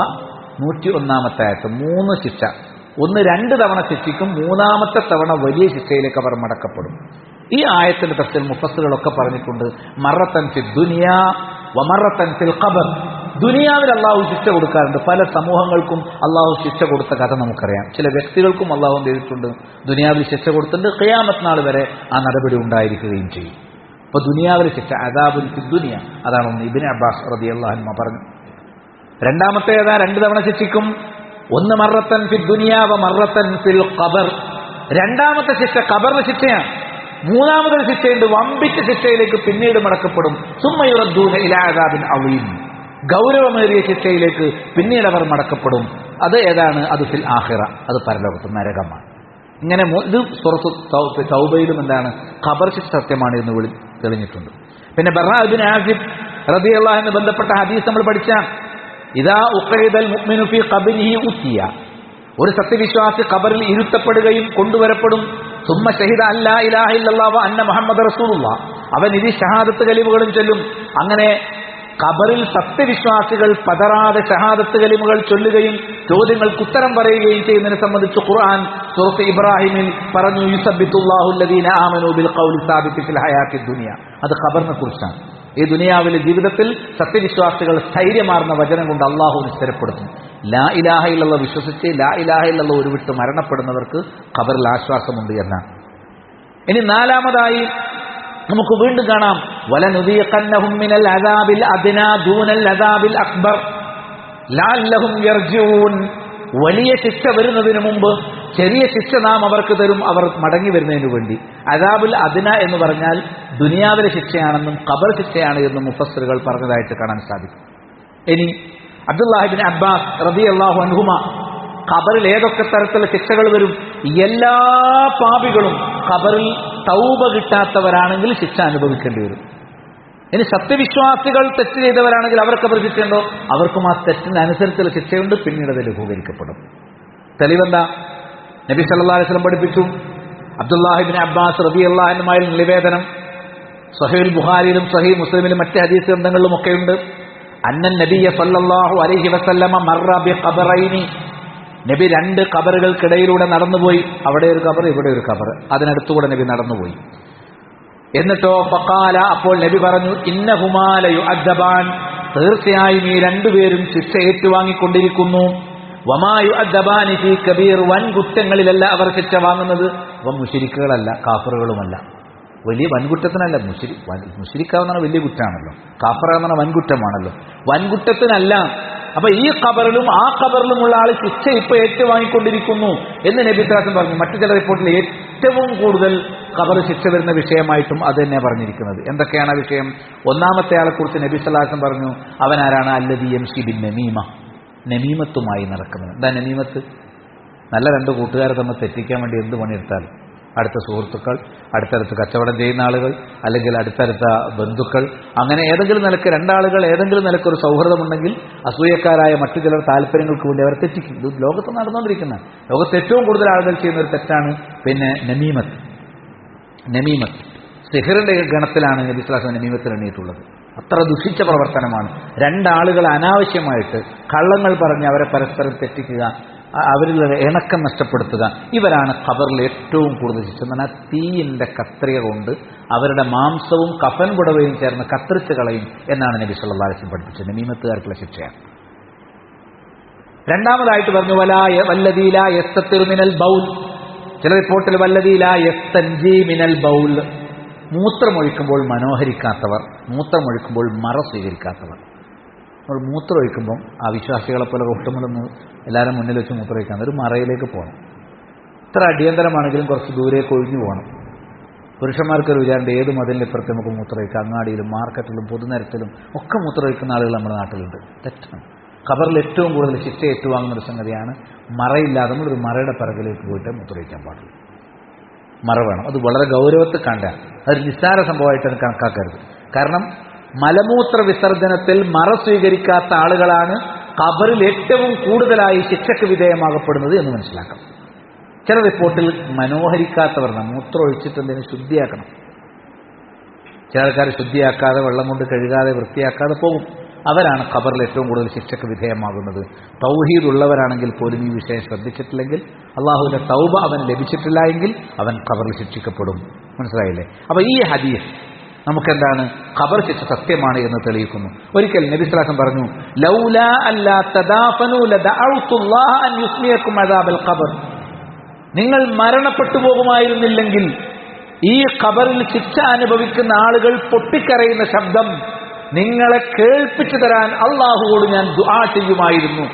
101-ാമത്തെ ആയത്ത്. 3 ശിക്ഷ. ഒന്ന് 2 തവണ ശിക്ഷിക്കും, 3-ാമത്തെ തവണ വലിയ ശിക്ഷയിലേക്ക് അവർ മടക്കപ്പെടും. ഈ ആയത്തിന്റെ തഫ്സീർ മുഫസ്സിറുകളൊക്കെ പറഞ്ഞിട്ടുണ്ട്. മറത്തൻ ഫി ദുനിയാ വമറത്തൻ ഫിൽ ഖബർ. ദുനിയാവിൽ അള്ളാഹു ശിക്ഷ കൊടുക്കാറുണ്ട്. പല സമൂഹങ്ങൾക്കും അള്ളാഹു ശിക്ഷ കൊടുത്ത കഥ നമുക്കറിയാം. ചില വ്യക്തികൾക്കും അള്ളാഹു ചെയ്തിട്ടുണ്ട്, ദുനിയാവിൽ ശിക്ഷ കൊടുത്തിട്ടുണ്ട്. ഖിയാമത്ത് നാൾ വരെ ആ നടപടി ഉണ്ടായിരിക്കുകയും ചെയ്യും. അപ്പൊ ദുനിയാവിൽ ശിക്ഷ അദാബുൽ ഫി ദുനിയ, അതാണ് ഒന്ന് ഇബ്നു അബ്ബാസ് റളിയല്ലാഹു അൻഹു പറഞ്ഞു. 2-ാമത്തെ ഏതാ? 2 തവണ ശിക്ഷിക്കും. ഒന്ന് മറത്തൻ ഫി ദുനിയാ വ മറത്തൻ ഫിൽ ഖബർ. 2-ാമത്തെ ശിക്ഷ ഖബറിന്റെ ശിക്ഷയാണ്. 3-ാമതൊരു ശിക്ഷയുണ്ട്, വമ്പിച്ച ശിക്ഷയിലേക്ക് പിന്നീട് മടക്കപ്പെടും. സുമ്മ യുറദ്ദൂന ഇലാ അദാബിൻ അളീം. ഗൗരവമേറിയ ശിക്ഷയിലേക്ക് പിന്നീട് അവർ മടക്കപ്പെടും. അത് ഏതാണ്? അത് ഫിൽ ആഖിറ, അത് പരലോകത്ത്, നരകമാണ്. ഇങ്ങനെ ഇത് സൂറത്തു തൗബയിലും എന്താണ്? ഖബർ ശിക്ഷ സത്യമാണ് എന്ന് തെളിഞ്ഞിട്ടുണ്ട്. പിന്നെ ബറാ ഇബ്നു ആസിബ് റളിയല്ലാഹു അൻഹു ബന്ധപ്പെട്ട ഹദീസ് നമ്മൾ പഠിച്ച, ഇദാ ഉഖീദൽ മുഅ്മിനു ഫീ ഖബ്രിഹി ഉത്തിയ. ഒരു സത്യവിശ്വാസി ഖബറിൽ ഇരുത്തപ്പെടുകയും കൊണ്ടുവരപ്പെടും. സുമ്മ ഷഹിദ അല്ലാ ഇലാഹ ഇല്ലല്ലാഹു വ അന്ന മുഹമ്മദ് റസൂലുള്ളാഹ്. അവൻ ഇരു ഷഹാദത്ത് കലിമകളും ചൊല്ലും. അങ്ങനെ ഖബറിൽ സത്യവിശ്വാസികൾ പതറാതെ ഷഹാദത്ത് കലിമകൾ ചൊല്ലുകയും ചോദ്യങ്ങൾക്ക് ഉത്തരം പറയുകയും ചെയ്യുന്നതിനെ സംബന്ധിച്ച് ഖുർആൻ സൂറത്ത് ഇബ്രാഹിമിൽ പറഞ്ഞു, യുസബ്ബിതുല്ലാഹു അല്ലദീന ആമനൂ ബിൽ ഖൗലി സാബിതി ഫിൽ ഹയാത്തിദ് ദുനിയ. അത് ഖബറിനെ കുറിച്ചാണ്. ഈ ദുനിയാവിലെ ജീവിതത്തിൽ സത്യവിശ്വാസികൾ സ്ഥൈര്യമാർന്ന വചനം കൊണ്ട് അള്ളാഹുവിനെ സ്ഥിരപ്പെടുത്തും. ലാ ഇലാഹ ഇല്ലല്ലാഹ് വിശ്വസിച്ച് ലാ ഇലാഹ ഇല്ലല്ലാഹ് ഉരുവിട്ട് മരണപ്പെടുന്നവർക്ക് ഖബറിൽ ആശ്വാസമുണ്ട് എന്നാണ്. ഇനി 4-ാമതായി നമുക്ക് വീണ്ടും കാണാം, വലനുദീഖന്നഹും മിനൽ അദാബിൽ അദ്നാ ദൂനൽ അദാബിൽ അക്ബർ ലഅല്ലഹും യർജിഊൻ. വലിയ ശിക്ഷ വരുന്നതിന് മുമ്പ് ചെറിയ ശിക്ഷ നാം അവർക്ക് തരും അവർ മടങ്ങി വരുന്നതിനു വേണ്ടി. അദാബുൽ അദ്ന എന്ന് പറഞ്ഞാൽ ദുനിയാവിലെ ശിക്ഷയാണെന്നും ഖബർ ശിക്ഷയാണ് എന്നും മുഫസ്സിറുകൾ പറഞ്ഞതായിട്ട് കാണാൻ സാധിക്കും. ഇനി അബ്ദുല്ലാഹി ഇബ്നു അബ്ബാസ് റളിയല്ലാഹു അൻഹുമ ഖബറിൽ ഏതൊക്കെ തരത്തിലുള്ള ശിക്ഷകൾ വരും, എല്ലാ പാപികളും ഖബറിൽ തൗബ കിട്ടാത്തവരാണെങ്കിൽ ശിക്ഷ അനുഭവിക്കേണ്ടി വരും. ഇനി സത്യവിശ്വാസികൾ തെറ്റ് ചെയ്തവരാണെങ്കിൽ അവർക്ക് ഖബർ ശിക്ഷയുണ്ടോ? അവർക്കും ആ തെറ്റിനനുസരിച്ചുള്ള ശിക്ഷയുണ്ട്, പിന്നീട് അത് ലഘൂകരിക്കപ്പെടും. തെളിവെന്താ? നബി സല്ലല്ലാഹു അലൈഹി വസല്ലം പഠിപ്പിച്ചു. അബ്ദുല്ലാഹി ഇബ്നു അബ്ബാസ് റളിയല്ലാഹു അൻഹുമായ നിവേദനം സ്വഹീഹുൽ ബുഖാരിയിലും സ്വഹീഹ് മുസ്ലിമിലും മറ്റ് ഹദീസ് ഗ്രന്ഥങ്ങളിലും ഒക്കെയുണ്ട്. അന്നൻ നബിയ സല്ലല്ലാഹു അലൈഹി വസല്ലമ മർറ ബിഖബറൈനി, നബി രണ്ട് ഖബറുകൾക്കിടയിലൂടെ നടന്നുപോയി. അവിടെ ഒരു ഖബർ, ഇവിടെ ഒരു ഖബർ, അതിനടുത്തുകൂടെ നബി നടന്നുപോയി. എന്നിട്ടോ ഫഖാല, അപ്പോൾ നബി പറഞ്ഞു, ഇന്നഹുമാ ലയുഅദ്ദബാൻ, തീർച്ചയായും ഈ രണ്ടുപേരും ശിക്ഷ ഏറ്റുവാങ്ങിക്കൊണ്ടിരിക്കുന്നു. വമാ യുഅദ്ദബാനി ഫീ കബീർ, വൻ കുറ്റങ്ങളിലല്ല അവർ ശിക്ഷ വാങ്ങുന്നത്. അപ്പം മുശ്രിക്കുകളല്ല, കാഫറുകളുമല്ല. വലിയ വൻകുറ്റത്തിനല്ല. മുശ്രിക്കാവുന്ന വലിയ കുറ്റമാണല്ലോ, കാഫറാവുന്ന വൻകുറ്റമാണല്ലോ, വൻകുറ്റത്തിനല്ല. അപ്പൊ ഈ ഖബറിലും ആ ഖബറിലുമുള്ള ആൾ ശിക്ഷ ഇപ്പൊ ഏറ്റുവാങ്ങിക്കൊണ്ടിരിക്കുന്നു എന്ന് നബി സ്വല്ലല്ലാഹു അലൈഹി വസല്ലം പറഞ്ഞു. മറ്റു ചില റിപ്പോർട്ടിൽ ഏറ്റവും കൂടുതൽ ഖബർ ശിക്ഷ വരുന്ന വിഷയമായിട്ടും അത് തന്നെ പറഞ്ഞിരിക്കുന്നത്. എന്തൊക്കെയാണ് ആ വിഷയം? ഒന്നാമത്തെ ആളെ കുറിച്ച് നബി സ്വല്ലല്ലാഹു അലൈഹി വസല്ലം പറഞ്ഞു, അവനാരാണ്? അല്ലദീ യംശി ബിൻ നമീമ, നമീമത്തുമായി നടക്കുന്നത്. എന്താ നമീമത്ത്? നല്ല രണ്ട് കൂട്ടുകാരെ തമ്മിൽ തെറ്റിക്കാൻ വേണ്ടി എന്ത് പണിയെടുത്താലും, അടുത്ത സുഹൃത്തുക്കൾ, അടുത്തടുത്ത് കച്ചവടം ചെയ്യുന്ന ആളുകൾ, അല്ലെങ്കിൽ അടുത്തടുത്ത ബന്ധുക്കൾ, അങ്ങനെ ഏതെങ്കിലും നിലക്ക് രണ്ടാളുകൾ ഏതെങ്കിലും നിലക്കൊരു സൗഹൃദമുണ്ടെങ്കിൽ അസൂയക്കാരായ മറ്റു ചിലർ താല്പര്യങ്ങൾക്ക് വേണ്ടി അവർ തെറ്റിക്കും. ഇത് ലോകത്ത് നടന്നുകൊണ്ടിരിക്കുന്ന, ലോകത്ത് ഏറ്റവും കൂടുതൽ ആളുകൾ ചെയ്യുന്ന ഒരു തെറ്റാണ് പിന്നെ നമീമത്ത്. നമീമത്ത് സിഹറിന്റെ ഗണത്തിലാണ് നബി സ്വല്ലല്ലാഹു അലൈഹി വസല്ലം നമീമത്തിൽ എണ്ണിയിട്ടുള്ളത്. അത്ര ദുഷിച്ച പ്രവർത്തനമാണ്. രണ്ടാളുകൾ അനാവശ്യമായിട്ട് കള്ളങ്ങൾ പറഞ്ഞ് അവരെ പരസ്പരം തെറ്റിക്കുക, അവരിലുള്ള ഇണക്കം നഷ്ടപ്പെടുത്തുക, ഇവരാണ് ഖബറിൽ ഏറ്റവും കൂടുതൽ ശിക്ഷ. എന്ന് പറഞ്ഞാൽ തീയിന്റെ കത്രിക കൊണ്ട് അവരുടെ മാംസവും കഫൻ പുടവയും ചേർന്ന് കത്രിച്ച് കളയും എന്നാണ് നബി സല്ലല്ലാഹു അലൈഹി വസല്ലം പഠിപ്പിച്ചത്. നമീമത്തുകാർക്കുള്ള ശിക്ഷയാണ്. രണ്ടാമതായിട്ട് പറഞ്ഞു വല്ലദീ ലാ യസ്തതിറു മിനൽ ബൗൽ, ചില റിപ്പോർട്ടിൽ വല്ലദീ ലാ യസ്തൻജി മിനൽ ബൗൽ, മൂത്രമൊഴിക്കുമ്പോൾ മനോഹരിക്കാത്തവർ, മൂത്രമൊഴിക്കുമ്പോൾ മറ സ്വീകരിക്കാത്തവർ. നമ്മൾ മൂത്രമൊഴിക്കുമ്പം ആ വിശ്വാസികളെ പോലെ ഒട്ടുമുളൊന്ന് എല്ലാവരും മുന്നിൽ വെച്ച് മൂത്രമൊഴിക്കാൻ ഒരു മറയിലേക്ക് പോകണം. ഇത്ര അടിയന്തരമാണെങ്കിലും കുറച്ച് ദൂരേക്ക് ഒഴിഞ്ഞു പോകണം. പുരുഷന്മാർക്കൊരു വിചാരമുണ്ട്, ഏത് മതിലിനിപ്പുറത്ത് നമുക്ക് മൂത്രമൊഴിക്കാം, അങ്ങാടിയിലും മാർക്കറ്റിലും പൊതുനിരത്തിലും ഒക്കെ മൂത്രമൊഴിക്കുന്ന ആളുകൾ നമ്മുടെ നാട്ടിലുണ്ട്. തെറ്റാണ്. ഖബറിൽ ഏറ്റവും കൂടുതൽ ശിക്ഷ ഏറ്റുവാങ്ങുന്ന ഒരു സംഗതിയാണ് മറയില്ലാതെ നമ്മളൊരു മറയുടെ പിറകിലേക്ക് പോയിട്ട് മൂത്രമൊഴിക്കാൻ പാടില്ല. മറ വേണം. അത് വളരെ ഗൗരവത്തിൽ കണ്ട, അതൊരു നിസ്സാര സംഭവമായിട്ടാണ് കണക്കാക്കരുത്. കാരണം മലമൂത്ര വിസർജനത്തിൽ മറ സ്വീകരിക്കാത്ത ആളുകളാണ് ഖബറിൽ ഏറ്റവും കൂടുതലായി ശിക്ഷയ്ക്ക് വിധേയമാകപ്പെടുന്നത് എന്ന് മനസ്സിലാക്കണം. ചില റിപ്പോർട്ടിൽ മനോഹരിക്കാത്തവർ, മൂത്രം ഒഴിച്ചിട്ടെന്തിനും ശുദ്ധിയാക്കണം. ചില ആൾക്കാർ ശുദ്ധിയാക്കാതെ വെള്ളം കൊണ്ട് കഴുകാതെ വൃത്തിയാക്കാതെ പോകും. അവരാണ് ഖബറിൽ ഏറ്റവും കൂടുതൽ ശിക്ഷയ്ക്ക് വിധേയമാകുന്നത്. തൗഹീദ് ഉള്ളവരാണെങ്കിൽ പോലും ഈ വിഷയം ശ്രദ്ധിച്ചിട്ടില്ലെങ്കിൽ, അള്ളാഹുവിന്റെ തൗബ അവൻ ലഭിച്ചിട്ടില്ല എങ്കിൽ അവൻ ഖബറിൽ ശിക്ഷിക്കപ്പെടും. മനസ്സിലായില്ലേ? അപ്പൊ ഈ ഹദീസ് നമുക്കെന്താണ്? ഖബർ ശിക്ഷ സത്യമാണ് എന്ന് തെളിയിക്കുന്നു. ഒരിക്കൽ നബി സ്വല്ലല്ലാഹു അലൈഹി വസല്ലം പറഞ്ഞു, ലൗലാ അല്ലാ തദാഫനു ലദഅഉതുല്ലാഹ അൻ യുസ്മിയകും അദാബൽ ഖബർ, നിങ്ങൾ മരണപ്പെട്ടു പോകുമായിരുന്നില്ലെങ്കിൽ ഈ ഖബറിൽ ശിക്ഷ അനുഭവിക്കുന്ന ആളുകൾ പൊട്ടിക്കരയുന്ന ശബ്ദം നിങ്ങളെ കേൾപ്പിച്ചു തരാൻ അള്ളാഹുവോട് ഞാൻ ദുആ ചെയ്യുമായിരുന്നു.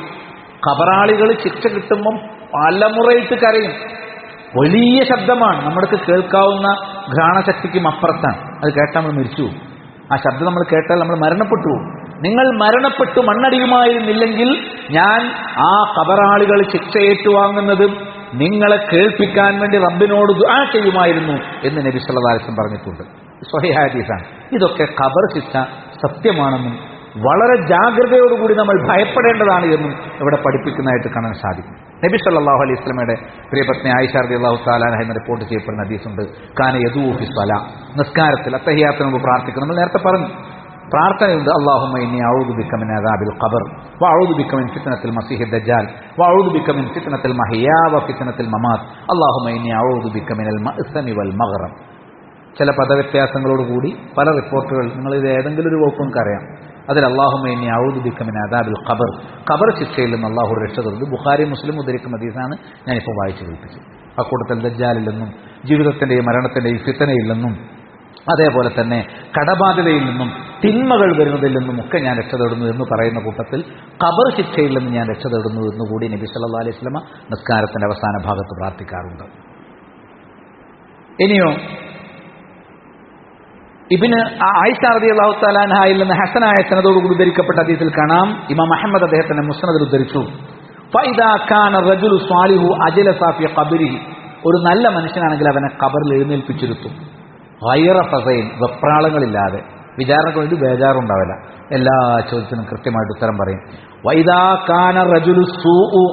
ഖബറാളികൾ ശിക്ഷ കിട്ടുമ്പം പലമുറയിട്ട് കരയും. വലിയ ശബ്ദമാണ്, നമ്മൾക്ക് കേൾക്കാവുന്ന ഘ്രാണശക്തിക്കും അപ്പുറത്താണ്. അത് കേട്ടാൽ നമ്മൾ മരിച്ചു പോകും. ആ ശബ്ദം നമ്മൾ കേട്ടാൽ നമ്മൾ മരണപ്പെട്ടു പോകും. നിങ്ങൾ മരണപ്പെട്ടു മണ്ണടിയുമായിരുന്നില്ലെങ്കിൽ ഞാൻ ആ ഖബറാളികൾ ശിക്ഷ ഏറ്റുവാങ്ങുന്നതും നിങ്ങളെ കേൾപ്പിക്കാൻ വേണ്ടി റബ്ബിനോട് ദുആ ചെയ്യുമായിരുന്നു എന്ന് നബി സല്ലല്ലാഹു അലൈഹി വസല്ലം പറഞ്ഞിട്ടുണ്ട്. സ്വഹീഹ് ഹദീസാണ്. ഇതൊക്കെ ഖബർ ശിക്ഷ സത്യമാണെന്നും വളരെ ജാഗ്രതയോടുകൂടി നമ്മൾ ഭയപ്പെടേണ്ടതാണ് എന്നും ഇവിടെ പഠിപ്പിക്കുന്നതായിട്ട് കാണാൻ സാധിക്കും. നബി സല്ലല്ലാഹു അലൈഹി വസല്ലമയുടെ പ്രിയപത്നി ആയിഷ റളിയല്ലാഹു തആല അൻഹ എന്ന് റിപ്പോർട്ട് ചെയ്യപ്പെടുന്ന ഹദീസുണ്ട്. കാന യദൂ ഫി സ്വലാ, നിസ്കാരത്തിൽ അത്തഹിയാത്തിന് മുമ്പ് പ്രാർത്ഥിക്കണം. നമ്മൾ നേരത്തെ പറഞ്ഞു പ്രാർത്ഥനയുണ്ട്. അല്ലാഹുമ്മ ഇന്നി അഊദു ബിക മിൻ അദാബിൽ ഖബർ വഅഊദു ബിക മിൻ ഫിത്നത്തിൽ മസീഹിദ് ദജ്ജാൽ വഅഊദു ബിക മിൻ ഫിത്നത്തിൽ മഹിയാ വഫിത്നത്തിൽ മമാത് അല്ലാഹുമ്മ ഇന്നി അഊദു ബിക മിനൽ മഅ്സമി വൽ മഗ്റം. ചില പദവ്യത്യാസങ്ങളോടുകൂടി പല റിപ്പോർട്ടുകൾ, നിങ്ങൾ ഇത് ഏതെങ്കിലും ഒരു വകുപ്പ് നമുക്കറിയാം. അതിൽ അല്ലാഹുമ്മ ഇന്നി അഊദു ബിക മിൻ അദാബിൽ ഖബർ, ഖബർ ശിക്ഷയിൽ നിന്ന് അല്ലാഹു രക്ഷ തരുന്നത് ബുഖാരി മുസ്ലിം ഉദ്ധരിക്കുന്ന ഹദീസാണ് ഞാനിപ്പോൾ വായിച്ചു കേൾപ്പിച്ചത്. അക്കൂട്ടത്തിൽ ദജ്ജാലിൽ നിന്നും ജീവിതത്തിന്റെയും മരണത്തിന്റെയും ഫിത്നയിൽ നിന്നും അതേപോലെ തന്നെ കടബാധ്യതയിൽ നിന്നും തിന്മകൾ വരുന്നതിൽ നിന്നുമൊക്കെ ഞാൻ രക്ഷ തേടുന്നു എന്ന് പറയുന്ന കൂട്ടത്തിൽ ഖബർ ശിക്ഷയിൽ നിന്ന് ഞാൻ രക്ഷ തേടുന്നു എന്നുകൂടി നബി സല്ലല്ലാഹു അലൈഹി വസല്ലമ നിസ്കാരത്തിന്റെ അവസാന ഭാഗത്ത് പ്രാർത്ഥിക്കാറുണ്ട്. ഇനിയോ ഇബ്നു ആയിഷ റളിയല്ലാഹു തആല അൻഹയിൽ നിന്ന് ഹസനായ സനദോടുകൂടി ഉദ്ധരിക്കപ്പെട്ട ഹദീസിൽ കാണാം, ഇമാം അഹ്മദ് അദ്ദേഹത്തിന്റെ മുസ്നദിൽ ഉദ്ധരിച്ചു, ഫഇദാ കാന റജുലു സ്വാലിഹു അജ്ലസ ഫി ഖബരിഹി, ഒരു നല്ല മനുഷ്യനാണെങ്കിൽ അവനെ ഖബറിൽ എഴുന്നേൽപ്പിച്ചിരുത്തും, ഗൈറ ഫസൈൻ, വെപ്രാളങ്ങളില്ലാതെ, വിചാരണക്ക് വേണ്ടി ബേജാറുണ്ടാവില്ല, എല്ലാ ചോദ്യത്തിനും കൃത്യമായിട്ട് ഉത്തരം പറയും. വഇദാ കാന റജുലു സൂഉ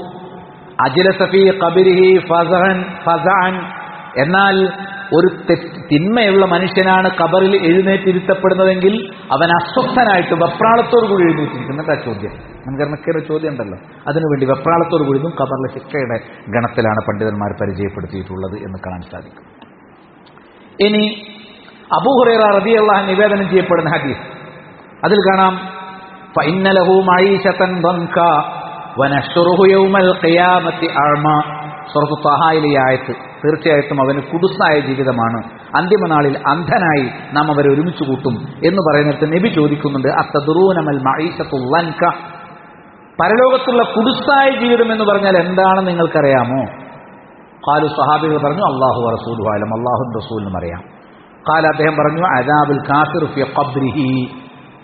അജ്ലസ ഫി ഖബരിഹി ഫസഅൻ, എന്നാൽ ഒരു തിന്മയുള്ള മനുഷ്യനാണ് ഖബറിൽ എഴുന്നേറ്റിരുത്തപ്പെടുന്നതെങ്കിൽ അവൻ അസ്വസ്ഥനായിട്ട് വെപ്രാളത്തോടു കൂടി എഴുന്നേറ്റിരിക്കുന്നതാ ചോദ്യം. മുൻഗണനക്കേറെ ചോദ്യം ഉണ്ടല്ലോ, അതിനുവേണ്ടി വെപ്രാളത്തോടു കൂടി ഇതും ഖബറിലെ ശിക്ഷയുടെ ഗണത്തിലാണ് പണ്ഡിതന്മാർ പരിചയപ്പെടുത്തിയിട്ടുള്ളത് എന്ന് കാണാൻ സാധിക്കും. ഇനി അബൂ ഹുറൈറ റളിയല്ലാഹു അൻഹു നിവേദനം ചെയ്യപ്പെടുന്ന ഹദീസ്, അതിൽ കാണാം, ഫഇന്ന ലഹു മഈശതൻ ദൻക വനഹ്ശുറുഹു യൗമൽ ഖിയാമത്തി അഅ്മ. സൂറത്ത് ത്വാഹയിലെ ആയത്ത്, തീർച്ചയായിട്ടും അവന് കുടുസായ ജീവിതമാണ്, അന്തിമനാളിൽ അന്ധനായി നാം അവരെ ഒരുമിച്ച് കൂട്ടും എന്ന് പറയുന്നിടത്ത് നബി ചോദിക്കുന്നുണ്ട്, അത്തദ്റൂന മൽ മഈശതു ദൻക, പരലോകത്തുള്ള കുടുസായ ജീവിതം എന്ന് പറഞ്ഞാൽ എന്താണെന്ന് നിങ്ങൾക്കറിയാമോ? ഖാലു, സ്വഹാബികൾ പറഞ്ഞു, അല്ലാഹു വറസൂലുഹു അലം, അല്ലാഹുവും റസൂലിനും അറിയാം. ഖാല, അദ്ദേഹം പറഞ്ഞു, അദാബുൽ കാഫിർ ഫി ഖബ്രിഹി,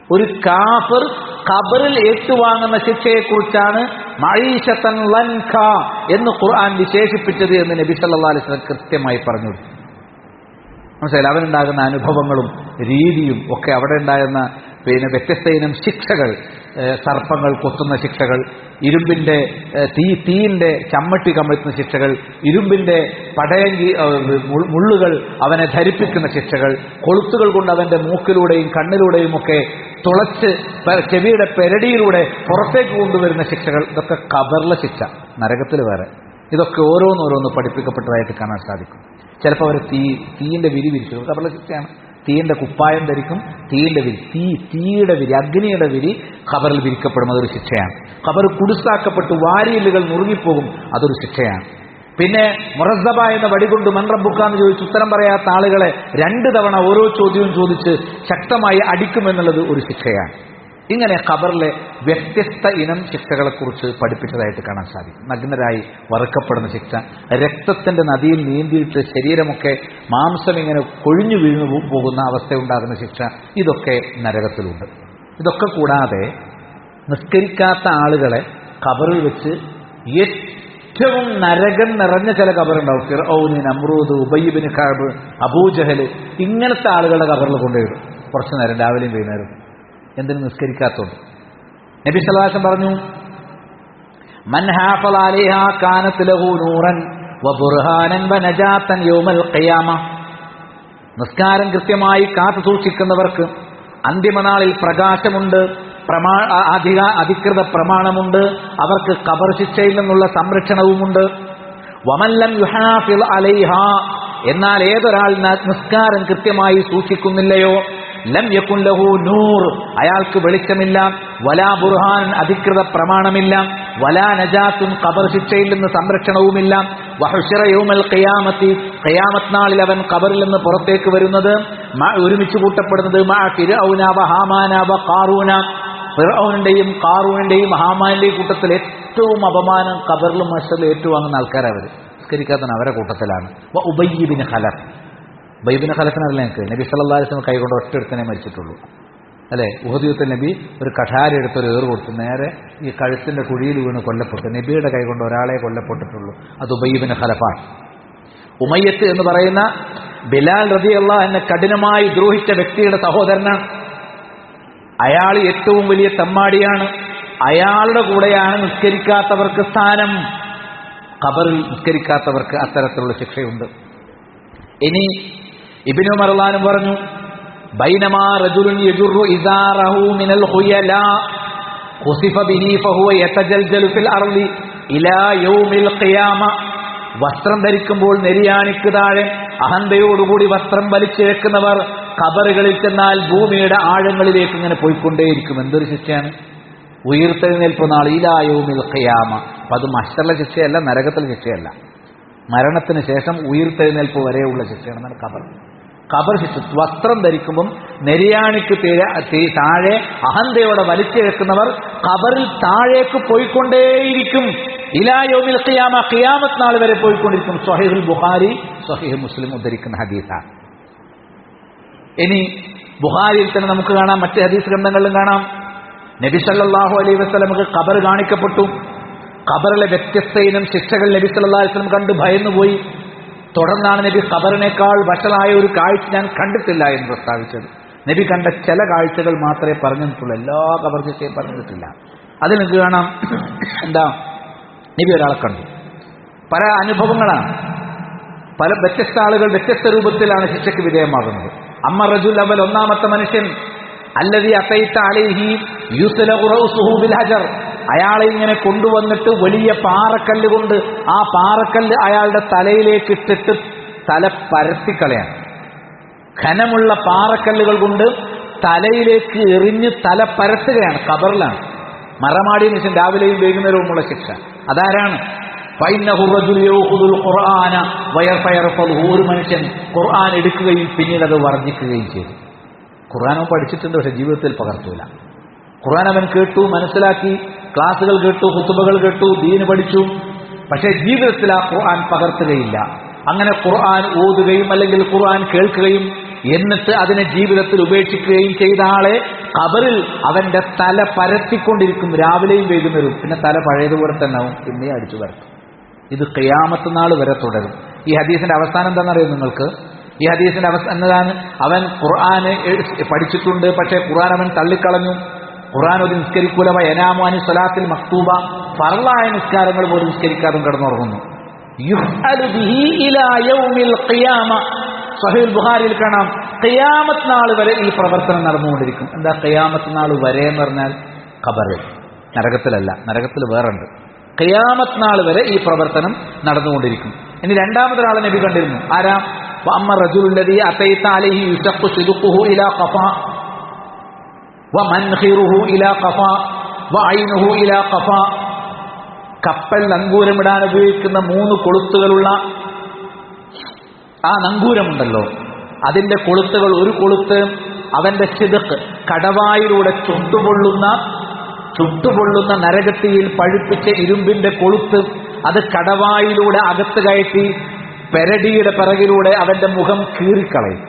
ഒരു കാഫിർ ഖബറിൽ ഏറ്റുവാങ്ങുന്ന ശിക്ഷയെക്കുറിച്ചാണ് മഈശതൻ ലൻക എന്ന് ഖുർആൻ വിശേഷിപ്പിച്ചത് എന്ന് നബി സല്ലല്ലാഹു അലൈഹി വസല്ലം കൃത്യമായി പറഞ്ഞു. മനസ്സിലായി, അവനുണ്ടാകുന്ന അനുഭവങ്ങളും രീതിയും ഒക്കെ അവിടെ ഉണ്ടാകുന്ന വ്യത്യസ്ത ഇനം ശിക്ഷകൾ, സർപ്പങ്ങൾ കൊത്തുന്ന ശിക്ഷകൾ, ഇരുമ്പിന്റെ തീയിന്റെ ചമ്മട്ടി കമഴ്ത്തുന്ന ശിക്ഷകൾ, ഇരുമ്പിന്റെ പടയങ്കി മുള്ളുകൾ അവനെ ധരിപ്പിക്കുന്ന ശിക്ഷകൾ, കൊളുത്തുകൾ കൊണ്ട് അവന്റെ മൂക്കിലൂടെയും കണ്ണിലൂടെയും ഒക്കെ തുളച്ച് ചെവിയുടെ പെരടിയിലൂടെ പുറത്തേക്ക് കൊണ്ടുവരുന്ന ശിക്ഷകൾ, ഇതൊക്കെ ഖബറിലെ ശിക്ഷ, നരകത്തിൽ വേറെ. ഇതൊക്കെ ഓരോന്നോരോന്ന് പഠിപ്പിക്കപ്പെട്ടതായിട്ട് കാണാൻ സാധിക്കും. ചിലപ്പോൾ അവർ തീയിന്റെ വിരി വിരിച്ചു, ഖബറിലെ ശിക്ഷയാണ്. തീയിന്റെ കുപ്പായം ധരിക്കും, തീയിന്റെ വിരി, തീയുടെ വിരി, അഗ്നിയുടെ വിരി ഖബറിൽ വിരിക്കപ്പെടും, അതൊരു ശിക്ഷയാണ്. ഖബർ കുടുസാക്കപ്പെട്ടു വാരിയല്ലുകൾ നുറുങ്ങിപ്പോകും, അതൊരു ശിക്ഷയാണ്. പിന്നെ മുറസ്സബ എന്ന വടികൊണ്ട് മൻ റബ്ബുക എന്ന് ചോദിച്ച് ഉത്തരം പറയാത്ത ആളുകളെ 2 തവണ ഓരോ ചോദ്യവും ചോദിച്ച് ശക്തമായി അടിക്കുമെന്നുള്ളത് ഒരു ശിക്ഷയാണ്. ഇങ്ങനെ ഖബറിലെ വ്യത്യസ്ത ഇനം ശിക്ഷകളെക്കുറിച്ച് പഠിപ്പിച്ചതായിട്ട് കാണാൻ സാധിക്കും. നഗ്നരായി വറുക്കപ്പെടുന്ന ശിക്ഷ, രക്തത്തിന്റെ നദിയിൽ നീന്തിയിട്ട് ശരീരമൊക്കെ മാംസം ഇങ്ങനെ കൊഴിഞ്ഞു വീണു പോകുന്ന അവസ്ഥയുണ്ടാകുന്ന ശിക്ഷ, ഇതൊക്കെ നരകത്തിലുണ്ട്. ഇതൊക്കെ കൂടാതെ നിസ്കരിക്കാത്ത ആളുകളെ ഖബറിൽ വെച്ച് ഏറ്റവും നരകം നിറഞ്ഞ ചില ഖബറുണ്ടാവും. ഫിർഔന്, നമ്രൂദ്, ഉബയ്യ് ബിൻ കഅബ്, അബൂജഹൽ, ഇങ്ങനത്തെ ആളുകളുടെ ഖബറിൽ കൊണ്ടുവരും കുറച്ചു നേരം, രാവിലെയും വൈകുന്നേരം. എന്തിനു? നിസ്കരിക്കാത്തതുകൊണ്ട്. നബി സല്ലല്ലാഹു അലൈഹി വസല്ലം പറഞ്ഞു, മൻ ഹാഫള അലൈഹാ കാനത് ലഹു നൂറൻ വബുർഹാനൻ വനജാതൻ യൗമൽ ഖിയാമ, നിസ്കാരം കൃത്യമായി കാത്തു സൂക്ഷിക്കുന്നവർക്ക് അന്തിമനാളിൽ പ്രകാശമുണ്ട്, അധികൃത പ്രമാണമുണ്ട്, അവർക്ക് ഖബർ ശിക്ഷയിൽ നിന്നുള്ള സംരക്ഷണവുമുണ്ട്. വമൻ ലം യുഹാഫിൾ അലൈഹാ, എന്നാൽ ഏതൊരാൾ നിസ്കാരം കൃത്യമായി സൂക്ഷിക്കുന്നില്ലയോ, ലം യകുൻ ലഹു നൂർ, അയാൾക്ക് വെളിച്ചമില്ല, വലാ ബുർഹാൻ, അധികൃത പ്രമാണമില്ല, വലാ നജാത്തുൻ, ഖബർ ശിക്ഷയിൽ നിന്ന് സംരക്ഷണവുമില്ല, വഹുശറ യൗമൽ ഖിയാമത്തി, ഖിയാമത്ത് നാളിൽ അവൻ ഖബറിൽ നിന്ന് പുറത്തേക്ക് വരുന്നത്, ഒരുമിച്ച് കൂട്ടപ്പെടുന്നത് മാ ഫിർഔന വ ഹാമാന വ ഖാറൂന, ഫിർഔനിന്റെയും ഖാറൂനിന്റെയും ഹാമാന്റെയും കൂട്ടത്തിൽ ഏറ്റവും അപമാനം ഖബറിലും മഹ്ശറിലും ഏറ്റുവാങ്ങുന്ന ആൾക്കാരവർ, നിസ്കരിക്കാത്തവൻ അവരെ കൂട്ടത്തിലാണ്. വ Ubayy bin Khalaf, Ubayy bin ഖലഫിനല്ല ഞങ്ങൾക്ക് നബി സല്ലല്ലാഹു അലൈഹി വസല്ലം കൈകൊണ്ട് ഒറ്റൊരുത്തനെ മരിച്ചിട്ടുള്ളൂ അല്ലേ? ഉഹദ് യുദ്ധത്തിൽ നബി ഒരു കഠാര എടുത്തൊരു ഏറ് കൊടുത്തു, നേരെ ഈ കഴുത്തിന്റെ കുഴിയിൽ വീണ് കൊല്ലപ്പെട്ടു. നബിയുടെ കൈകൊണ്ട് ഒരാളെ കൊല്ലപ്പെട്ടിട്ടുള്ളൂ, അത് ഉബയ്യ് ബിൻ ഖലഫാണ്. ഉമയ്യത്ത് എന്ന് പറയുന്ന ബിലാൽ റളിയല്ലാഹു അൻഹു കഠിനമായി ദ്രോഹിച്ച വ്യക്തിയുടെ സഹോദരനാണ്. അയാൾ ഏറ്റവും വലിയ തെമ്മാടിയാണ്. അയാളുടെ കൂടെയാണ് നിസ്കരിക്കാത്തവർക്ക് സ്ഥാനം. ഖബറിൽ നിസ്കരിക്കാത്തവർക്ക് അത്തരത്തിലുള്ള ശിക്ഷയുണ്ട്. ഇനി ഇബ്നു ഉമർ റളിയല്ലാഹു അൻഹു പറഞ്ഞു, ബൈനമാ റജുലുൻ യജുറു ഇസാറഹു മിനൽ ഖുയലാ ഖുസിഫ ബിഹി ഫഹുവ യതജൽജലു ഫിൽ അർളി ഇലാ യൗമിൽ ഖിയാമ, വസ്ത്രം ധരിക്കുമ്പോൾ നെരിയാണിക്ക് താഴെ അഹന്തയോടുകൂടി വസ്ത്രം വലിച്ചിഴക്കുന്നവർ ഖബറുകളിൽ ചെന്നാൽ ഭൂമിയുടെ ആഴങ്ങളിലേക്ക് ഇങ്ങനെ പോയിക്കൊണ്ടേയിരിക്കും. എന്തൊരു ശിക്ഷയാണ്! ഉയർത്തെഴുന്നേൽപ്പ് നാൾ, ഇലാ യൗമിൽ ഖിയാമ. അപ്പം അത് മഹ്ശറിലെ ശിക്ഷയല്ല, നരകത്തിലെ ശിക്ഷയല്ല, മരണത്തിന് ശേഷം ഉയർത്തെഴുന്നേൽപ്പ് വരെയുള്ള ശിക്ഷയാണെന്നാണ് ഖബർ. ഖബർ ശിക്ഷ. വസ്ത്രം ധരിക്കുമ്പം നെരിയാണിക്ക് താഴെ അഹന്തയോടെ വലിച്ചിഴക്കുന്നവർ ഖബറിൽ താഴേക്ക് പോയിക്കൊണ്ടേയിരിക്കും. ഇലാ യൗമിൽ ഖിയാമ, ഖിയാമത്ത് നാൾ വരെ പോയിക്കൊണ്ടിരിക്കും. സ്വഹീഹുൽ ബുഖാരി, സ്വഹീഹ് മുസ്ലിം ഉദ്ധരിക്കുന്ന ഹദീസാണ്. ഇനി ബുഖാരിയിൽ തന്നെ നമുക്ക് കാണാം, മറ്റ് ഹദീസ് ഗ്രന്ഥങ്ങളിലും കാണാം, നബി സല്ലല്ലാഹു അലൈഹി വസല്ലമക്ക് ഖബർ കാണിക്കപ്പെട്ടു. ഖബറിലെ വ്യത്യസ്ത ഇനം ശിക്ഷകൾ നബി സല്ലല്ലാഹു അലൈഹി വസല്ലം കണ്ട് ഭയന്നുപോയി. തുടർന്നാണ് നബി ഖബറിനേക്കാൾ വഷളായ ഒരു കാഴ്ച ഞാൻ കണ്ടിട്ടില്ല എന്ന് പ്രസ്താവിച്ചത്. നബി കണ്ട ചില കാഴ്ചകൾ മാത്രമേ പറഞ്ഞിട്ടുള്ളൂ, എല്ലാ ഖബർ ശിക്ഷയും പറഞ്ഞിട്ടില്ല. അതിൽ നിങ്ങൾക്ക് കാണാം, എന്താ, നബി ഒരാളെ കണ്ടു. പല അനുഭവങ്ങളാണ്, പല വ്യത്യസ്ത ആളുകൾ വ്യത്യസ്ത രൂപത്തിലാണ് ശിക്ഷയ്ക്ക് വിധേയമാകുന്നത്. അമ്മ റജുൽ അവൽ, ഒന്നാമത്തെ മനുഷ്യൻ, അല്ലദീ അതൈത അലൈഹി യുസ്ലഖു റൗസുഹു ബിൽ ഹജർ, അയാളെ ഇങ്ങനെ കൊണ്ടുവന്നിട്ട് വലിയ പാറക്കല്ല് കൊണ്ട് ആ പാറക്കല്ല് അയാളുടെ തലയിലേക്ക് ഇട്ടിട്ട് തല പരത്തിക്കളയാണ്. ഘനമുള്ള പാറക്കല്ലുകൾ കൊണ്ട് തലയിലേക്ക് എറിഞ്ഞ് തല പരത്തുകയാണ്. ഖബറിലാണ്. മറമാടി മനുഷ്യൻ രാവിലെയും വൈകുന്നേരവുമുള്ള ശിക്ഷ. അതാരാണ്? ഒരു മനുഷ്യൻ ഖുർആൻ എടുക്കുകയും പിന്നീട് അത് വർദ്ധിക്കുകയും ചെയ്തു. ഖുർആൻ അവൻ പഠിച്ചിട്ടുണ്ട്, പക്ഷെ ജീവിതത്തിൽ പകർത്തൂല. ഖുർആൻ അവൻ കേട്ടു, മനസ്സിലാക്കി, ക്ലാസുകൾ കേട്ടു, ഖുതുബകൾ കേട്ടു, ദീന് പഠിച്ചു, പക്ഷേ ജീവിതത്തിൽ ആ ഖുർആൻ പകർത്തുകയില്ല. അങ്ങനെ ഖുർആൻ ഓതുകയും അല്ലെങ്കിൽ ഖുർആൻ കേൾക്കുകയും എന്നിട്ട് അതിനെ ജീവിതത്തിൽ ഉപേക്ഷിക്കുകയും ചെയ്ത ആളെ ഖബറിൽ അവന്റെ തല പരത്തിക്കൊണ്ടിരിക്കും രാവിലെയും വൈകുന്നേരവും. പിന്നെ തല പഴയതുപോലെ തന്നെ ആവും, പിന്നെ അടിച്ചു പരത്തും. ഇത് ഖിയാമത്ത് നാൾ വരെ തുടരും. ഈ ഹദീസിന്റെ അവസാനം എന്താണെന്നറിയോ നിങ്ങൾക്ക്? ഈ ഹദീസിന്റെ അവസാനം എന്നതാണ്, അവൻ ഖുർആന് പഠിച്ചിട്ടുണ്ട്, പക്ഷേ ഖുർആൻ അവൻ തള്ളിക്കളഞ്ഞു. ഖുർആൻ ഒരു നിസ്കരിക്കൂല. യനാമുഅനി സ്വലാത്തിൽ മക്തൂബ, ഫർളായ നിസ്കാരങ്ങൾ പോലും നിസ്കരിക്കാതും കിടന്നുറങ്ങുന്നു. യുഹ്അലു ബിഹി ഇലാ യൗമിൽ ഖിയാമ, സ്വഹീഹുൽ ബുഖാരിയിൽ കാണാം, ഖിയാമത്ത് നാൾ വരെ ഈ പ്രവർത്തനം നടന്നുകൊണ്ടിരിക്കും. എന്താ ഖിയാമത്ത് നാൾ വരെ എന്ന് പറഞ്ഞാൽ? ഖബറിൽ, നരകത്തിലല്ല, നരകത്തിൽ വേറുണ്ട്. ഖിയാമത്ത് നാൾ വരെ ഈ പ്രവർത്തനം നടന്നുകൊണ്ടിരിക്കും. ഇനി രണ്ടാമതൊരാളെ നബി കണ്ടിരുന്നു. ആരാ? വഅമ്മ റജുലുല്ലദീ അതൈത അലൈഹി യുശഖു ശുദുഖുഹു ഇലാ ഖഫാ വമൻഖിറുഹു ഇലാ ഖഫാ വഅയ്നുഹു ഇലാ ഖഫാ. കപ്പൽ നങ്കൂരമിടാൻ ഉപയോഗിക്കുന്ന 3 കൊളുത്തുകളുള്ള ആ നങ്കൂരമുണ്ടല്ലോ, അതിന്റെ കൊളുത്തുകൾ, ഒരു കൊളുത്ത് അവന്റെ ശിദഖ്, കടവായിലൂടെ ചുട്ടുപൊള്ളുന്ന നരകത്തിയിൽ പഴുപ്പിച്ച ഇരുമ്പിന്റെ കൊളുത്ത്, അത് കടവായിലൂടെ അകത്ത് കയറ്റി പെരടിയുടെ പിറകിലൂടെ അവന്റെ മുഖം കീറിക്കളയും.